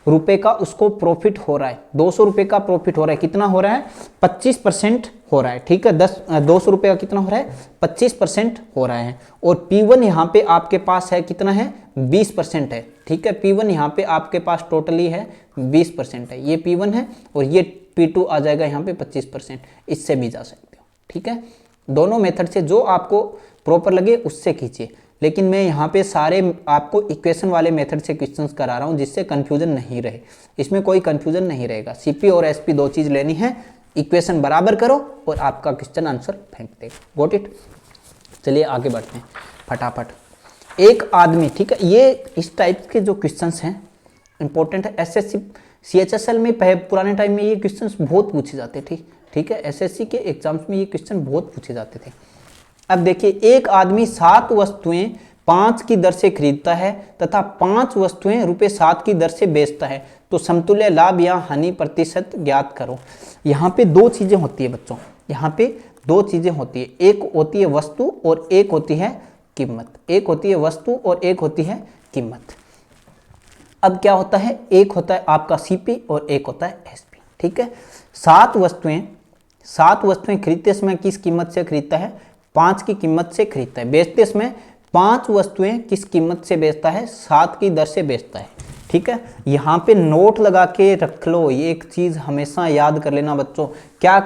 रुपए का उसको प्रॉफिट हो रहा है। 200 रुपए का प्रॉफिट हो रहा है, कितना हो रहा है, 25% हो रहा है, ठीक है। 200 रुपए का कितना हो रहा है, 25% हो रहा है। और P1 यहाँ पे आपके पास है कितना है, 20% है, ठीक है। P1 यहाँ पे आपके पास टोटली है 20% है, ये P1 है और ये P2 आ जाएगा यहाँ पे 25%। इससे भी जा सकते हो, ठीक है। दोनों मेथड से जो आपको प्रॉपर लगे उससे कीजिए, लेकिन मैं यहाँ पे सारे आपको इक्वेशन वाले मेथड से क्वेश्चंस करा रहा हूँ जिससे कंफ्यूजन नहीं रहे। इसमें कोई कंफ्यूजन नहीं रहेगा। सीपी और एसपी दो चीज लेनी है, इक्वेशन बराबर करो और आपका क्वेश्चन आंसर फेंक देगा। Got it. चलिए आगे बढ़ते हैं फटाफट। एक आदमी, ठीक है, ये इस टाइप के जो क्वेश्चंस हैं इंपॉर्टेंट है। एसएससी सीएचएसएल में पुराने टाइम में ये क्वेश्चंस बहुत पूछे जाते थे, ठीक है। एसएससी के एग्जाम्स में ये क्वेश्चन बहुत पूछे जाते थे। अब देखिए, एक आदमी 7 वस्तुएं 5 की दर से खरीदता है तथा 5 वस्तुएं ₹7 की दर से बेचता है, तो समतुल्य लाभ या हानि प्रतिशत ज्ञात करो। यहाँ पे दो चीजें होती है बच्चों, यहाँ पे दो चीजें होती है, एक होती है वस्तु और एक होती है कीमत। एक होती है वस्तु और एक होती है कीमत। अब क्या होता है, एक होता है आपका सीपी और एक होता है एसपी, ठीक है। 7 वस्तुएं खरीदते समय किस कीमत से खरीदता है, 5 की कीमत से खरीदता है। बेचते समय 5 वस्तुएं किस कीमत से बेचता है, 7 की दर से बेचता है, ठीक है। यहाँ पे नोट लगा के रख लो, ये एक चीज हमेशा याद कर लेना बच्चों। क्या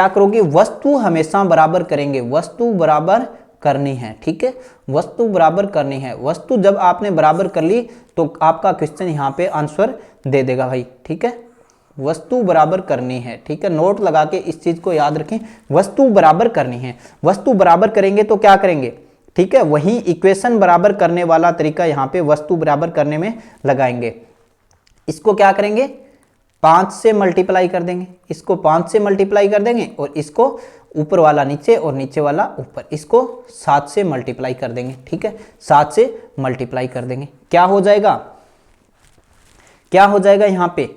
करोगे, वस्तु हमेशा बराबर करेंगे, वस्तु बराबर करनी है, ठीक है। वस्तु बराबर करनी है। वस्तु जब आपने बराबर कर ली तो आपका क्वेश्चन यहाँ पे आंसर दे देगा भाई, ठीक है। वस्तु बराबर करनी है, ठीक है। नोट लगा के इस चीज को याद रखें, वस्तु बराबर करनी है। वस्तु बराबर करेंगे तो क्या करेंगे, ठीक है, वही इक्वेशन बराबर करने वाला तरीका यहाँ पे वस्तु बराबर करने में लगाएंगे। इसको क्या करेंगे, 5 से मल्टीप्लाई कर देंगे, इसको 5 से मल्टीप्लाई कर देंगे और इसको ऊपर वाला नीचे और नीचे वाला ऊपर, इसको 7 से मल्टीप्लाई कर देंगे, ठीक है। 7 से मल्टीप्लाई कर देंगे, क्या हो जाएगा यहाँ पे,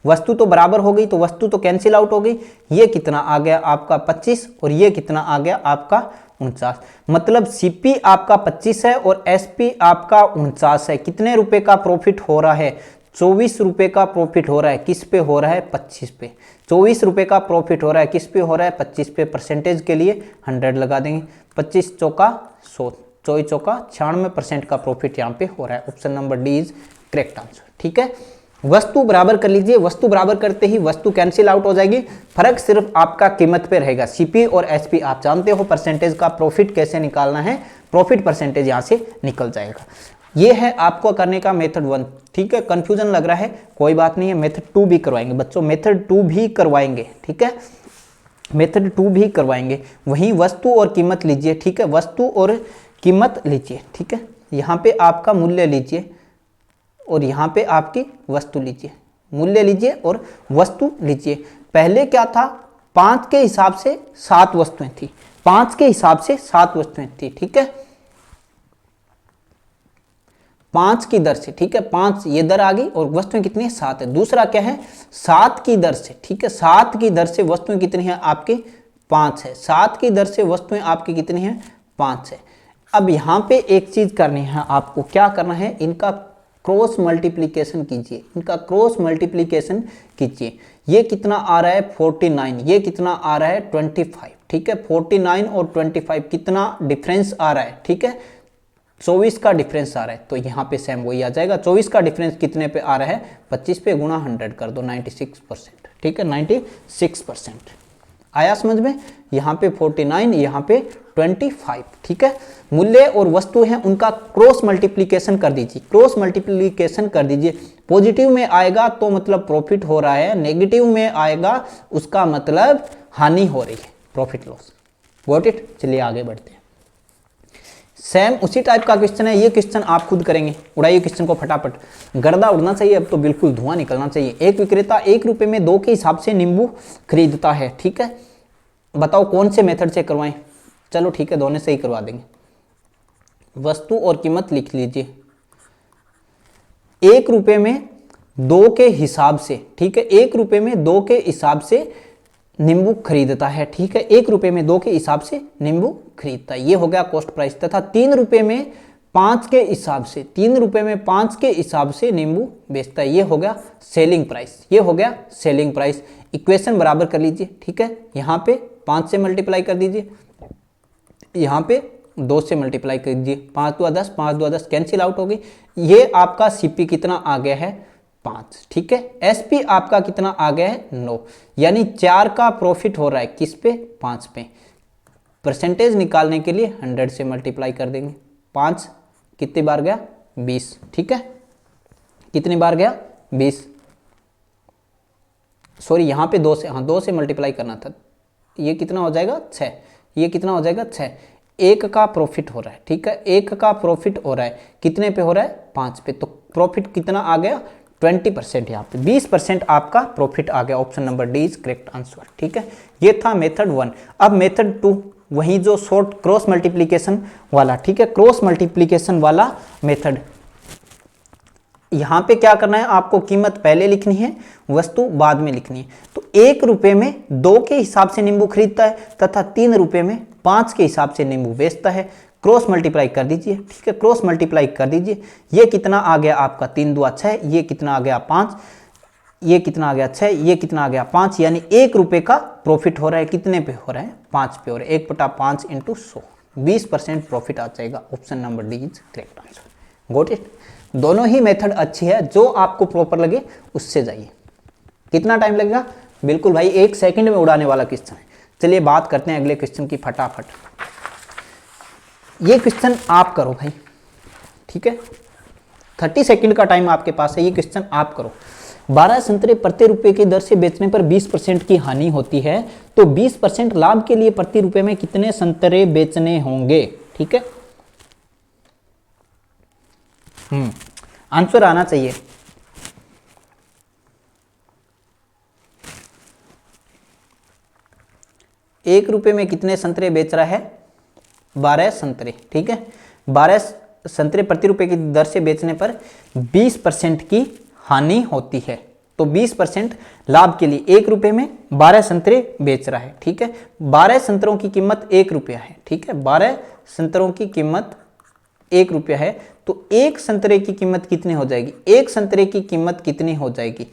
वस्तु तो बराबर हो गई तो वस्तु तो कैंसिल आउट हो गई। ये कितना आ गया आपका 25 और ये कितना आ गया आपका 49। मतलब सीपी आपका 25 है और एसपी आपका 49 है। कितने रुपए का प्रॉफिट हो रहा है, 24 रुपए का प्रॉफिट हो रहा है। किस पे हो रहा है, 25 पे। 24 रुपए का प्रॉफिट हो रहा है, किस पे हो रहा है, 25 पे। परसेंटेज के लिए 100 लगा देंगे, 25 चौका 100, 24 चौका 96% का प्रॉफिट यहाँ पे हो रहा है। Option number D is correct answer, ठीक है। वस्तु बराबर कर लीजिए, वस्तु बराबर करते ही वस्तु कैंसिल आउट हो जाएगी, फर्क सिर्फ आपका कीमत पे रहेगा। सीपी और एसपी आप जानते हो परसेंटेज का प्रॉफिट कैसे निकालना है, प्रॉफिट परसेंटेज यहां से निकल जाएगा। ये है आपको करने का मेथड 1। ठीक है, कंफ्यूजन लग रहा है कोई बात नहीं है, मेथड 2 भी करवाएंगे बच्चों, मेथड 2 भी करवाएंगे। ठीक है, मेथड 2 भी करवाएंगे। वहीं वस्तु और कीमत लीजिए। ठीक है, वस्तु और कीमत लीजिए। ठीक है, यहाँ पे आपका मूल्य लीजिए और यहाँ पे आपकी वस्तु लीजिए, मूल्य लीजिए और वस्तु लीजिए। पहले क्या था, 5 के हिसाब से 7 वस्तुएं थी, 5 के हिसाब से 7 वस्तुएं थी। ठीक है, 5 की दर से। ठीक है, 5 ये दर आ गई और वस्तुएं कितनी है, 7 है। दूसरा क्या है, 7 की दर से। ठीक है, 7 की दर से वस्तुएं कितनी है आपकी, 5 है। 7 की दर से वस्तुएं आपकी कितनी है, 5 है। अब यहां पे एक चीज करनी है आपको, क्या करना है, इनका क्रॉस मल्टीप्लिकेशन कीजिए, इनका क्रॉस मल्टीप्लिकेशन कीजिए। ये कितना आ रहा है 49, ये कितना आ रहा है 25। ठीक है, 49 और 25 कितना डिफरेंस आ रहा है, ठीक है 24 का डिफरेंस आ रहा है, तो यहाँ पे सेम वही आ जाएगा। 24 का डिफरेंस कितने पे आ रहा है, 25 पे गुणा 100 कर दो, 96%। ठीक है, 96% आया समझ में। यहाँ पे 49, यहाँ पे 25। ठीक है, मूल्य और वस्तु हैं उनका क्रॉस मल्टीप्लिकेशन कर दीजिए, क्रॉस मल्टीप्लिकेशन कर दीजिए। पॉजिटिव में आएगा तो मतलब प्रॉफिट हो रहा है, नेगेटिव में आएगा उसका मतलब हानि हो रही है, प्रॉफिट लॉस। Got it. चलिए आगे बढ़ते हैं। सेम उसी टाइप का क्वेश्चन है, ये क्वेश्चन आप खुद करेंगे। उड़ाइए क्वेश्चन को फटाफट, गर्दा उड़ना चाहिए, अब तो बिल्कुल धुआं निकलना चाहिए। एक विक्रेता 1 रुपए में 2 के हिसाब से नींबू खरीदता है। ठीक है, बताओ कौन से मेथड से करवाएं। चलो ठीक है, दोनों से ही करवा देंगे। वस्तु और कीमत लिख लीजिए। 1 रुपए में 2 के हिसाब से, ठीक है 1 रुपए में 2 के हिसाब से नींबू खरीदता है। ठीक है, 1 रुपए में 2 के हिसाब से नींबू खरीदता है, ये हो गया कॉस्ट प्राइस। तथा 3 रुपए में 5 के हिसाब से, 3 रुपए में 5 के हिसाब से नींबू बेचता है, ये हो गया सेलिंग प्राइस, ये हो गया सेलिंग प्राइस। इक्वेशन बराबर कर लीजिए। ठीक है, यहाँ पे 5 से मल्टीप्लाई कर दीजिए, यहाँ पे 2 से मल्टीप्लाई कर दीजिए, 5 2 10, 5 2 10 कैंसिल आउट हो गई। ये आपका सीपी कितना आ गया है, 5। ठीक है, एसपी आपका कितना आ गया है, 9। यानी 4 का प्रॉफिट हो रहा है किस पे, 5 पे। परसेंटेज निकालने के लिए 100 से मल्टीप्लाई कर देंगे। 5 कितनी बार गया, 20। ठीक है, कितनी बार गया, 20। सॉरी, यहाँ पे 2 से, हाँ 2 से मल्टीप्लाई करना था। ये कितना हो जाएगा, 6। ये कितना हो जाएगा, 6। 1 का प्रॉफिट हो रहा है। ठीक है, 1 का प्रॉफिट हो रहा है, कितने पे हो रहा है, 5 पे। तो प्रॉफिट कितना आ गया, 20%। यहाँ पे 20% आपका प्रॉफिट आ गया। Option number D is correct answer. ठीक है, ये था मेथड 1। अब मेथड 2, वही जो शॉर्ट क्रॉस मल्टीप्लिकेशन वाला। ठीक है, क्रॉस मल्टीप्लिकेशन वाला मेथड। यहां पे क्या करना है आपको, कीमत पहले लिखनी है, वस्तु बाद में लिखनी है। तो 1 रुपए में 2 के हिसाब से नींबू खरीदता है तथा 3 रुपए में 5 के हिसाब से नींबू बेचता है। क्रॉस मल्टीप्लाई कर दीजिए। ठीक है, क्रॉस मल्टीप्लाई कर दीजिए। ये कितना आ गया आपका, 3 2 6, ये कितना आ गया 5, ये कितना आ गया 6, ये कितना आ गया 5। यानी 1 रुपए का प्रॉफिट हो रहा है, कितने पे हो रहा है, 5 पे हो रहा है। 1/5 × 100, 20% प्रॉफिट आ जाएगा। Option number D is correct answer. Got it. दोनों ही मेथड अच्छी है, जो आपको प्रॉपर लगे उससे जाइए। कितना टाइम लगेगा, बिल्कुल भाई 1 सेकंड में उड़ाने वाला क्वेश्चन है। चलिए बात करते हैं अगले क्वेश्चन की फटाफट। ये क्वेश्चन आप करो भाई। ठीक है, 30 सेकंड का टाइम आपके पास है, ये क्वेश्चन आप करो। 12 संतरे प्रति रुपए की दर से बेचने पर 20% की हानि होती है, तो 20% लाभ के लिए प्रति रुपए में कितने संतरे बेचने होंगे। ठीक है, आंसर आना चाहिए। एक रुपए में कितने संतरे बेच रहा है, 12 संतरे। ठीक है, 12 संतरे प्रति रुपए की दर से बेचने पर 20% की हानि होती है, तो 20% लाभ के लिए 1 रुपए में 12 संतरे बेच रहा है। ठीक है, 12 संतरों की कीमत 1 रुपया है। ठीक है, 12 संतरों की कीमत 1 रुपया है, तो 1 संतरे की कीमत कितनी हो जाएगी, 1 संतरे की कीमत कितनी हो जाएगी,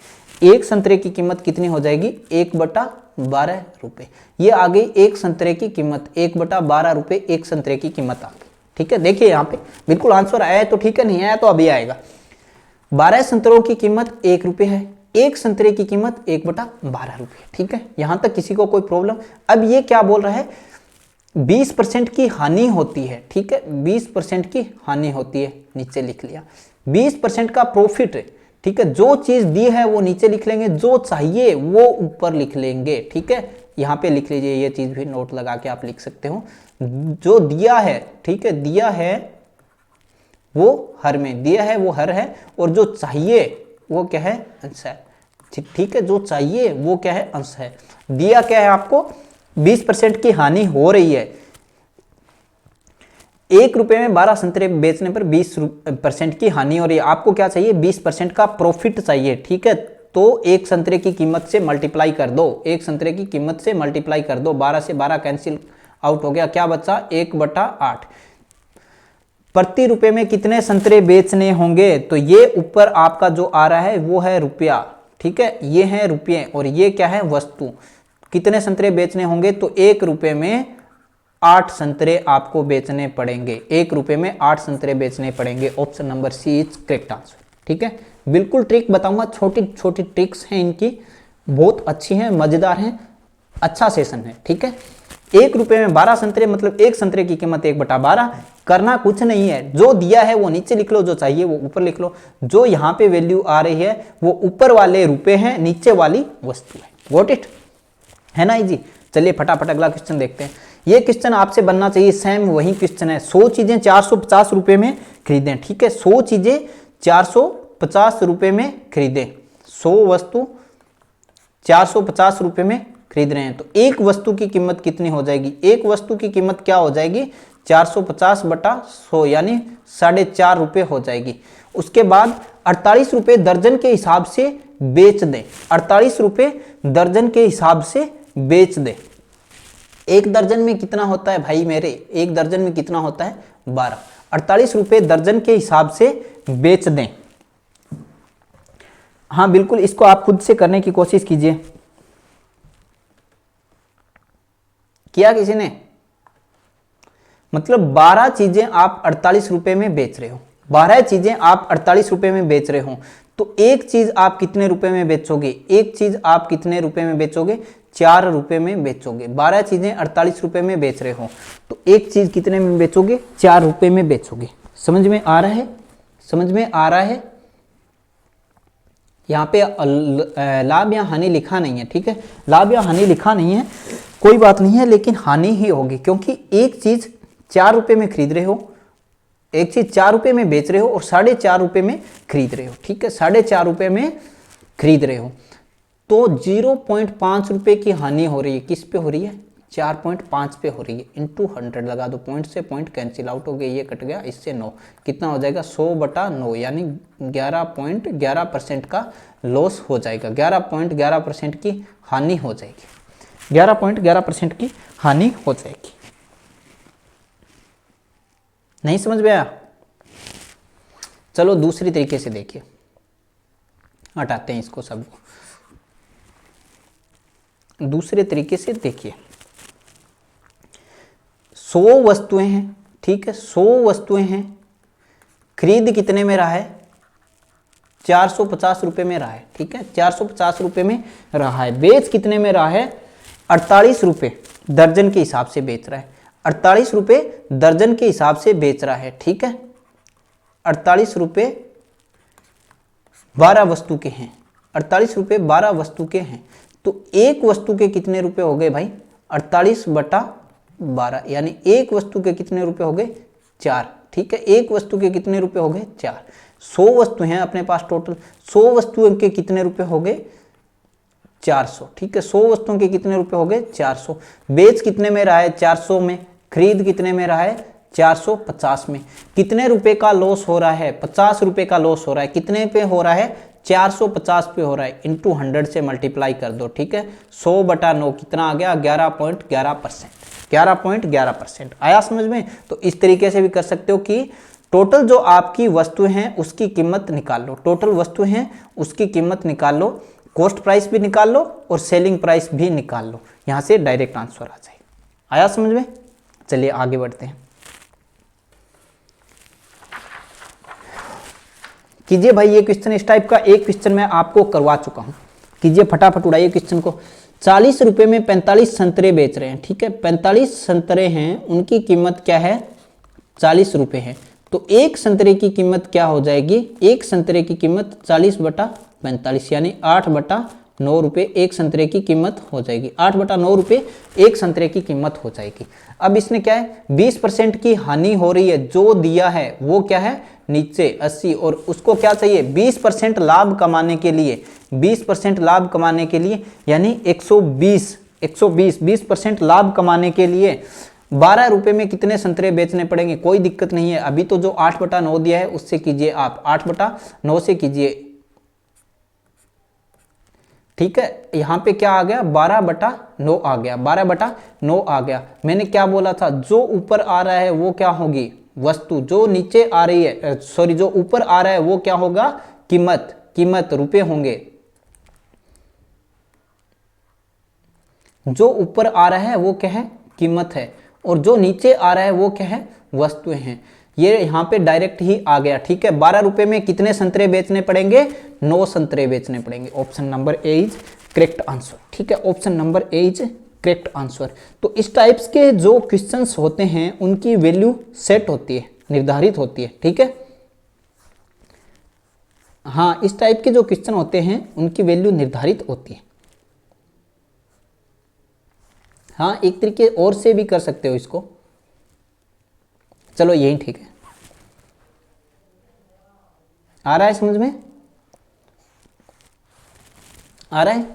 1 संतरे की कीमत कितनी हो जाएगी, 1/12 रुपए। ये आ गई 1 संतरे की कीमत, 1/12 रुपए 1 संतरे की कीमत आ गई। ठीक है, देखिए यहाँ पे बिल्कुल आंसर आया है तो ठीक है, नहीं आया तो अभी आएगा। 12 संतरों की कीमत 1 रुपये है, एक संतरे की कीमत 1/12 रुपये। ठीक है, यहां तक किसी को कोई प्रॉब्लम? अब ये क्या बोल रहा है, 20% की हानि होती है। ठीक है, 20% की हानि होती है, नीचे लिख लिया। 20% का प्रॉफिट है। ठीक है, जो चीज दी है वो नीचे लिख लेंगे, जो चाहिए वो ऊपर लिख लेंगे। ठीक है, यहाँ पे लिख लीजिए, ये चीज भी नोट लगा के आप लिख सकते हो। जो दिया है, ठीक है, दिया है वो हर में, दिया है वो हर है, और जो चाहिए वो क्या है, अंश है। ठीक है, जो चाहिए वो क्या है, अंश है। दिया क्या है आपको, 20% की हानि हो रही है। 1 रुपए में 12 संतरे बेचने पर 20% की हानि हो रही है। आपको क्या चाहिए, 20% का प्रॉफिट चाहिए। ठीक है, तो एक संतरे की कीमत से मल्टीप्लाई कर दो, एक संतरे की कीमत से मल्टीप्लाई कर दो। 12 से 12 कैंसिल आउट हो गया, क्या बचा, 1/8। प्रति रुपए में कितने संतरे बेचने होंगे, तो ये ऊपर आपका जो आ रहा है वो है रुपया। ठीक है, ये है रुपये और ये क्या है, वस्तु। कितने संतरे बेचने होंगे, तो 1 रुपए में 8 संतरे आपको बेचने पड़ेंगे। 1 रुपए में 8 संतरे बेचने पड़ेंगे। Option number C is correct answer. ठीक है, बिल्कुल ट्रिक बताऊंगा, छोटी छोटी ट्रिक्स हैं इनकी, बहुत अच्छी हैं, मजेदार हैं, अच्छा सेशन है। ठीक है, 1 रुपए में 12 संतरे, मतलब एक संतरे की कीमत 1/12। करना कुछ नहीं है, जो दिया है वो नीचे लिख लो, जो चाहिए वो ऊपर लिख लो। जो यहाँ पे वैल्यू आ रही है वो ऊपर वाले रुपए हैं, नीचे वाली वस्तु है। गॉट इट, है ना इजी। चलिए फटाफट अगला क्वेश्चन देखते हैं। ये क्वेश्चन आपसे बनना चाहिए, सेम वही क्वेश्चन है। 100 चीजें 450 रुपए में खरीदें। ठीक है, 100 चीजें 450 रुपए में खरीदें। 100 वस्तु 450 रुपए में खरीद रहे हैं, तो एक वस्तु की कीमत कितनी हो जाएगी, एक वस्तु की कीमत क्या हो जाएगी, 450/100 यानी 4.5 रुपए हो जाएगी। उसके बाद 48 रुपए दर्जन के हिसाब से बेच दें। 48 रुपए दर्जन के हिसाब से बेच दें। एक दर्जन में कितना होता है भाई मेरे, एक दर्जन में कितना होता है, 12। 48 रुपए दर्जन के हिसाब से बेच दें। हाँ बिल्कुल, इसको आप खुद से करने की कोशिश कीजिए। किया किसी ने, मतलब 12 चीजें आप 48 रुपए में बेच रहे हो, 12 चीजें आप 48 रुपए में बेच रहे हो, तो एक चीज आप कितने रुपए में बेचोगे, एक चीज आप कितने रुपए में बेचोगे, 4 रुपए में बेचोगे। 12 चीजें 48 रुपए में बेच रहे हो, तो एक चीज कितने में बेचोगे, 4 रुपए में बेचोगे। समझ में आ रहा है, समझ में आ रहा है। यहाँ पे लाभ या हानि लिखा नहीं है। ठीक है, लाभ या हानि लिखा नहीं है, कोई बात नहीं है, लेकिन हानि ही होगी, क्योंकि एक चीज 4 रुपए में खरीद रहे हो, एक चीज 4 रुपए में बेच रहे हो और 4.5 रुपए में खरीद रहे हो। ठीक है, 4.5 रुपए में खरीद रहे हो, तो 0.5 रुपए की हानि हो रही है। किस पे हो रही है, 4.5 पे हो रही है। इंटू 100 लगा दो, पॉइंट से पॉइंट कैंसिल आउट हो गए, ये कट गया, इससे 9 कितना हो जाएगा, 100/9 यानी 11.11% का लॉस हो जाएगा। 11.11% की हानि हो जाएगी, 11.11% की हानि हो जाएगी। नहीं समझ में आया, चलो दूसरी तरीके से देखिए, हटाते हैं इसको सबको, दूसरे तरीके से देखिए। 100 वस्तुएं हैं, ठीक है, 100 वस्तुएं हैं, खरीद कितने में रहा है, 450 रुपए में रहा है। ठीक है, 450 रुपए में रहा है। बेच कितने में रहा है, 48 रुपए दर्जन के हिसाब से बेच रहा है। 48 रुपए दर्जन के हिसाब से बेच रहा है। ठीक है, 48 रुपए 12 वस्तु के हैं, 48 रुपए 12 वस्तु के हैं, तो एक वस्तु के कितने रुपए हो गए भाई, 48/12 यानी एक वस्तु के कितने रुपए हो गए, 4। ठीक है, एक वस्तु के कितने रुपए हो गए, 4। 100 वस्तु हैं अपने पास टोटल, 100 वस्तुओं के कितने रुपए हो गए, 400। ठीक है, 100 वस्तुओं के कितने रुपए हो गए, 400। बेच कितने में रहा है, 400 में। खरीद कितने में रहा है, 450 में। कितने रुपए का लॉस हो रहा है, 50 रुपए का लॉस हो रहा है। कितने पे हो रहा है, 450 पे हो रहा है। इंटू 100 से मल्टीप्लाई कर दो। ठीक है, 100/9 कितना आ गया, 11.11%। 11.11% आया समझ में। तो इस तरीके से भी कर सकते हो कि टोटल जो आपकी वस्तु हैं उसकी कीमत निकाल लो, टोटल वस्तु हैं उसकी कीमत निकाल लो, कॉस्ट प्राइस भी निकाल लो और सेलिंग प्राइस भी निकाल लो, यहां से डायरेक्ट आंसर आ जाए। आया समझ में। चलिए आगे बढ़ते हैं। कीजिए भाई ये क्वेश्चन, इस टाइप का एक क्वेश्चन मैं आपको करवा चुका हूँ, कीजिए फटाफट उड़ाइए क्वेश्चन को। 40 रुपये में 45 संतरे बेच रहे हैं, ठीक है, 45 संतरे हैं, उनकी कीमत क्या है, 40 रुपये है। तो एक संतरे की कीमत क्या हो जाएगी, एक संतरे की कीमत 40/45 यानी 8/9 रुपये एक संतरे की कीमत हो जाएगी, 8/9 रुपये एक संतरे की कीमत हो जाएगी। अब इसने क्या है 20% की हानि हो रही है, जो दिया है वो क्या है नीचे 80, और उसको क्या चाहिए 20% लाभ कमाने के लिए, 20% लाभ कमाने के लिए यानी 120 20% लाभ कमाने के लिए 12 रुपये में कितने संतरे बेचने पड़ेंगे, कोई दिक्कत नहीं है। अभी तो जो 8/9 दिया है उससे कीजिए आप, 8/9 से कीजिए, ठीक है। यहां पे क्या आ गया 12/9 आ गया, 12/9 आ गया। मैंने क्या बोला था, जो ऊपर आ रहा है वो क्या होगी वस्तु, जो नीचे आ रही है सॉरी जो ऊपर आ रहा है वो क्या होगा कीमत रुपए होंगे, जो ऊपर आ रहा है वो क्या है कीमत है, और जो नीचे आ रहा है वो क्या है वस्तुएं हैं। ये यहाँ पे डायरेक्ट ही आ गया, ठीक है। 12 रुपए में कितने संतरे बेचने पड़ेंगे, 9 संतरे बेचने पड़ेंगे। Option number A is correct answer, ठीक है, option number A is correct answer. तो इस टाइप्स के जो क्वेश्चंस होते हैं उनकी वैल्यू सेट होती है, निर्धारित होती है, ठीक है। हाँ, इस टाइप के जो क्वेश्चन होते हैं उनकी वैल्यू निर्धारित होती है। हाँ, एक तरीके और से भी कर सकते हो इसको, चलो यही ठीक है। आ रहा है समझ में, आ रहा है,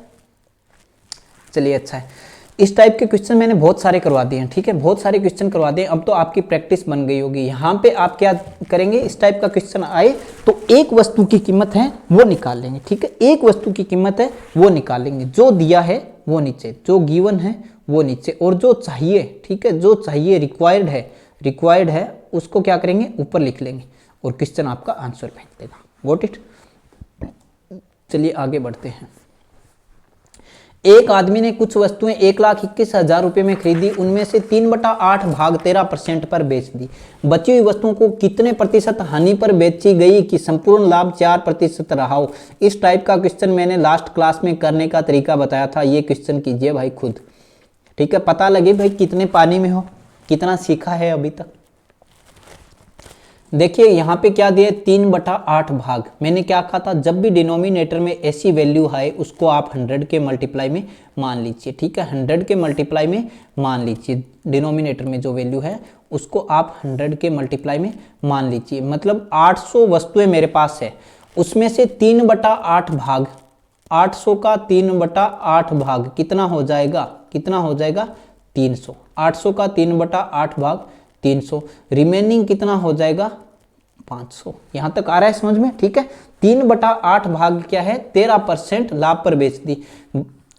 चलिए अच्छा है। इस टाइप के क्वेश्चन मैंने बहुत सारे करवा दिए हैं, ठीक है, बहुत सारे क्वेश्चन करवा दिए। अब तो आपकी प्रैक्टिस बन गई होगी। यहाँ पे आप क्या करेंगे, इस टाइप का क्वेश्चन आए तो एक वस्तु की कीमत है वो निकाल लेंगे, ठीक है, एक वस्तु की कीमत है वो निकाल लेंगे, जो दिया है वो नीचे, जो गिवन है वो नीचे, और जो चाहिए, ठीक है, जो चाहिए रिक्वायर्ड है उसको क्या करेंगे ऊपर लिख लेंगे, और क्वेश्चन आपका आंसर भेज देगा। Got it. चलिए आगे बढ़ते हैं। एक आदमी ने कुछ वस्तुएं 1,21,000 रुपये में खरीदी, उनमें से 3/8 भाग 13% पर बेच दी। बची हुई वस्तुओं को कितने प्रतिशत हानि पर बेची गई कि संपूर्ण लाभ 4% रहा हो। इस टाइप का क्वेश्चन मैंने लास्ट क्लास में करने का तरीका बताया था, ये क्वेश्चन कीजिए भाई खुद, ठीक है, पता लगे भाई कितने पानी में हो, कितना सीखा है अभी तक। देखिए यहाँ पे क्या दिया 3/8 भाग। मैंने क्या कहा था, जब भी डिनोमिनेटर में ऐसी वैल्यू है उसको आप 100 के मल्टीप्लाई में मान लीजिए, ठीक है, 100 के मल्टीप्लाई में मान लीजिए। डिनोमिनेटर में जो वैल्यू है उसको आप 100 के मल्टीप्लाई में मान लीजिए। मतलब 800 वस्तुएं मेरे पास है, उसमें से 3/8 भाग, 800 का 3/8 भाग कितना हो जाएगा, 300। 800 का 3/8 भाग 300, रिमेनिंग कितना हो जाएगा 500। यहां तक आ रहा है समझ में, ठीक है। 3/8 भाग क्या है 13% लाभ पर बेच दी,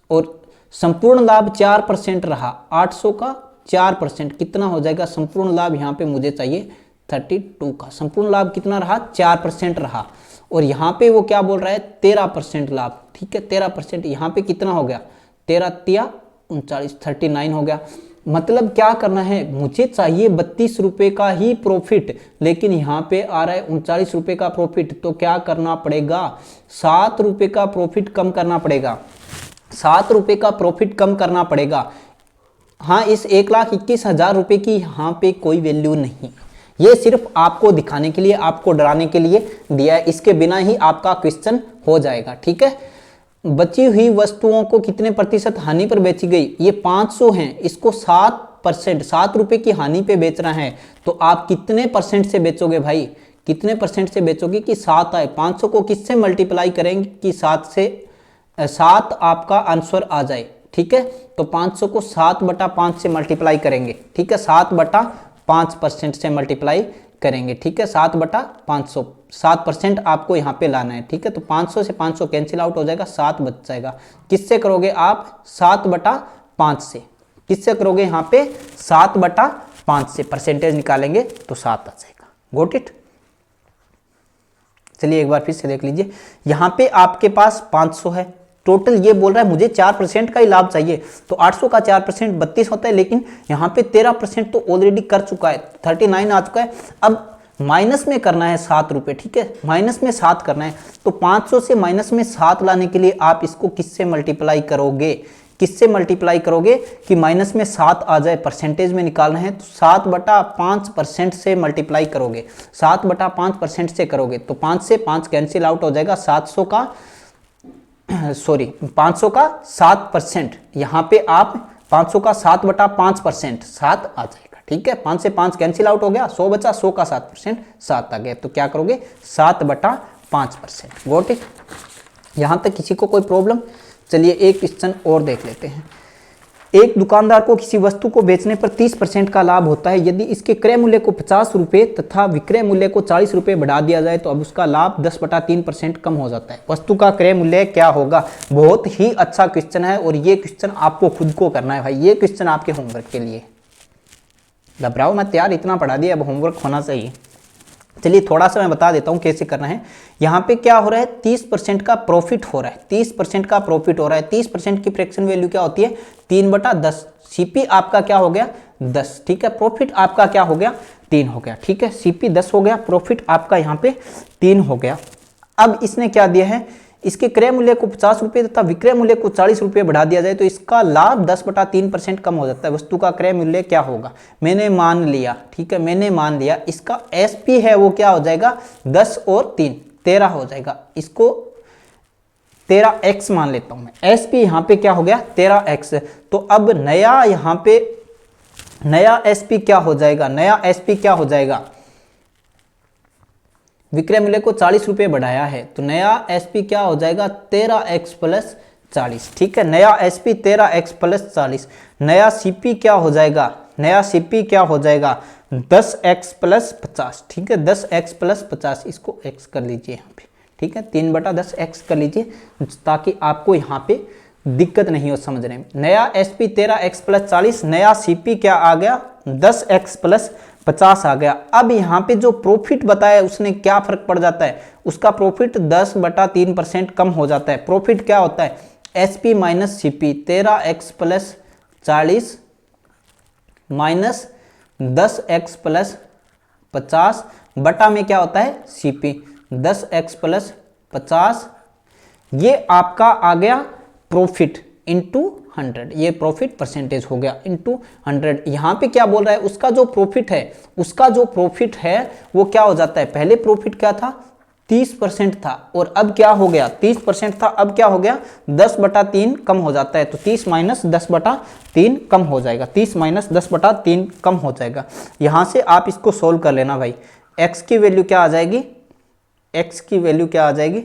और संपूर्ण लाभ 4% रहा। 800 का 4% कितना हो जाएगा, संपूर्ण लाभ यहाँ पे मुझे चाहिए 32 का, संपूर्ण लाभ कितना रहा 4% रहा, और यहाँ पे वो क्या बोल रहा है 13% लाभ, ठीक है, 13%। यहाँ पे कितना हो गया 13 39 39 हो गया। मतलब क्या करना है, मुझे चाहिए 32 रुपये का ही प्रॉफिट, लेकिन यहाँ पे आ रहा है 39 रुपये का प्रॉफिट, तो क्या करना पड़ेगा 7 रुपये का प्रॉफिट कम करना पड़ेगा, 7 रुपये का प्रॉफिट कम करना पड़ेगा। हाँ, इस 1,21,000 रुपये की यहाँ पे कोई वैल्यू नहीं, ये सिर्फ आपको दिखाने के लिए, आपको डराने के लिए दिया है, इसके बिना ही आपका क्वेश्चन हो जाएगा, ठीक है। बची हुई वस्तुओं को कितने प्रतिशत हानि पर बेची गई, ये 500 हैं, इसको 7%, 7 रुपये की हानि पे बेचना है, तो आप कितने परसेंट से बेचोगे भाई, कितने परसेंट से बेचोगे कि 7 आए। 500 को किससे मल्टीप्लाई करेंगे कि 7 आपका आंसर आ जाए, ठीक है। तो 500 को 7/5 से मल्टीप्लाई करेंगे, ठीक है, 7/5% से मल्टीप्लाई करेंगे, ठीक है, 7/500, 7% आपको यहाँ पे लाना है, ठीक है। तो 500 से 500 कैंसिल आउट हो जाएगा, 7 बच जाएगा। किससे करोगे आप 7/5 से, किससे करोगे यहाँ पे 7/5 से परसेंटेज निकालेंगे तो 7 आ जाएगा। Got it. चलिए एक बार फिर से देख लीजिए, यहाँ पे आपके पास 500 है टोटल, ये बोल रहा है मुझे 4% का ही लाभ चाहिए, तो 800 का 4% 32 होता है, लेकिन यहाँ पे 13% तो ऑलरेडी कर चुका है, 39 आ चुका है। अब माइनस में करना है 7 रुपये, ठीक है, माइनस में 7 करना है। तो 500 से माइनस में 7 लाने के लिए आप इसको किससे मल्टीप्लाई करोगे, किससे मल्टीप्लाई करोगे कि माइनस में 7 आ जाए, परसेंटेज में निकालना है तो 7/5% से मल्टीप्लाई करोगे, 7/5% से करोगे तो 5 से 5 कैंसिल आउट हो जाएगा, 500 का 7%, यहाँ पे आप 500 का 7/5%, 7 आ जाएगा, ठीक है, 5 से 5 कैंसिल आउट हो गया, 100 बचा, 100 का 7%, 7 आ गया, तो क्या करोगे 7/5%। Got it? यहाँ तक किसी को कोई प्रॉब्लम? चलिए एक क्वेश्चन और देख लेते हैं। एक दुकानदार को किसी वस्तु को बेचने पर 30% का लाभ होता है। यदि इसके क्रय मूल्य को 50 रुपये तथा विक्रय मूल्य को 40 रुपये बढ़ा दिया जाए तो अब उसका लाभ 10/3% कम हो जाता है। वस्तु का क्रय मूल्य क्या होगा? बहुत ही अच्छा क्वेश्चन है और ये क्वेश्चन आपको खुद को करना है भाई, ये क्वेश्चन आपके होमवर्क के लिए। घबराओ मत यार, इतना पढ़ा दिया, अब होमवर्क होना चाहिए। चलिए थोड़ा सा मैं बता देता हूं कैसे करना है। यहाँ पे क्या हो रहा है, 30% का प्रॉफिट हो रहा है, 30% का प्रॉफिट हो रहा है। 30% की फ्रैक्शन वैल्यू क्या होती है? 3/10। सीपी आपका क्या हो गया? 10, ठीक है। प्रॉफिट आपका क्या हो गया? 3 हो गया, ठीक है। सीपी 10 हो गया, प्रॉफिट आपका यहाँ पे 3 हो गया। अब इसने क्या दिया है, इसके क्रय मूल्य को 50 रुपये तथा विक्रय मूल्य को 40 रुपये बढ़ा दिया जाए तो इसका लाभ 10/3% कम हो जाता है। वस्तु का क्रय मूल्य क्या होगा? मैंने मान लिया, ठीक है, मैंने मान लिया इसका एसपी है वो क्या हो जाएगा? 10 और 3 13 हो जाएगा। इसको 13x मान लेता हूं मैं। एसपी यहाँ पे क्या हो गया? 13x। तो अब नया यहाँ पे नया एसपी क्या हो जाएगा? नया एसपी क्या हो जाएगा? विक्रय मूल्य को 40 रुपये बढ़ाया है तो नया एसपी क्या हो जाएगा? 13x + 40, ठीक है। नया एसपी 13x + 40। नया सीपी क्या हो जाएगा? नया सीपी क्या हो जाएगा? 10x + 50, ठीक है, 10x + 50। इसको x कर लीजिए यहाँ पे, ठीक है, 3/10x कर लीजिए ताकि आपको यहाँ पे दिक्कत नहीं हो समझने में। नया एसपी 13x + 40, नया सीपी क्या आ गया? 10x + 50 आ गया। अब यहाँ पे जो प्रॉफिट बताया उसने क्या फर्क पड़ जाता है? उसका प्रॉफिट 10/3% कम हो जाता है। प्रॉफिट क्या होता है? SP minus CP, 13x + 40 minus 10x + 50 बटा में क्या होता है? CP 10x + 50। ये आपका आ गया प्रॉफिट इंटू 100, ये प्रॉफिट परसेंटेज हो गया इंटू 100। यहाँ पे क्या बोल रहा है? उसका जो प्रॉफिट है, उसका जो प्रॉफिट है वो क्या हो जाता है? पहले प्रॉफिट क्या था? 30% था और अब क्या हो गया? 30% था, अब क्या हो गया? 10/3 कम हो जाता है। तो 30 - 10/3 कम हो जाएगा, 30 - 10/3 कम हो जाएगा। यहाँ से आप इसको सोल्व कर लेना भाई। x की वैल्यू क्या आ जाएगी? x की वैल्यू क्या आ जाएगी?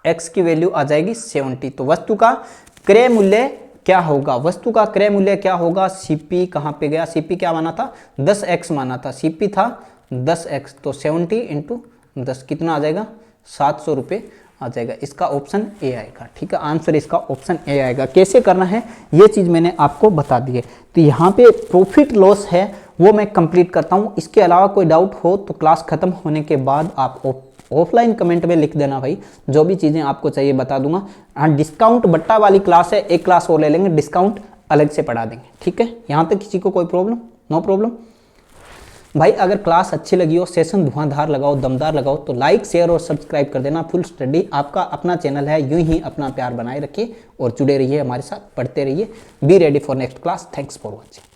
x की वैल्यू आ जाएगी 70। तो वस्तु का क्रय मूल्य क्या होगा? वस्तु का क्रय मूल्य क्या होगा? सीपी कहाँ पे गया? सीपी क्या माना था? 10x माना था, सीपी था 10x, तो 70 × 10 कितना आ जाएगा? 700 रुपये आ जाएगा। इसका ऑप्शन ए आएगा, ठीक है, आंसर इसका ऑप्शन ए आएगा। कैसे करना है ये चीज़ मैंने आपको बता दी है। तो यहाँ पे प्रॉफिट लॉस है वो मैं कंप्लीट करता हूँ। इसके अलावा कोई डाउट हो तो क्लास खत्म होने के बाद आप ऑफलाइन कमेंट में लिख देना भाई, जो भी चीज़ें आपको चाहिए बता दूंगा। हाँ, डिस्काउंट बट्टा वाली क्लास है, एक क्लास और ले लेंगे, डिस्काउंट अलग से पढ़ा देंगे, ठीक है। यहाँ तक किसी को कोई प्रॉब्लम? नो प्रॉब्लम भाई। अगर क्लास अच्छी लगी हो, सेशन धुआंधार लगाओ, दमदार लगाओ, तो लाइक शेयर और सब्सक्राइब कर देना। फुल स्टडी आपका अपना चैनल है, यूं ही अपना प्यार बनाए रखिए और जुड़े रहिए हमारे साथ, पढ़ते रहिए। Be ready for next class. Thanks for watching.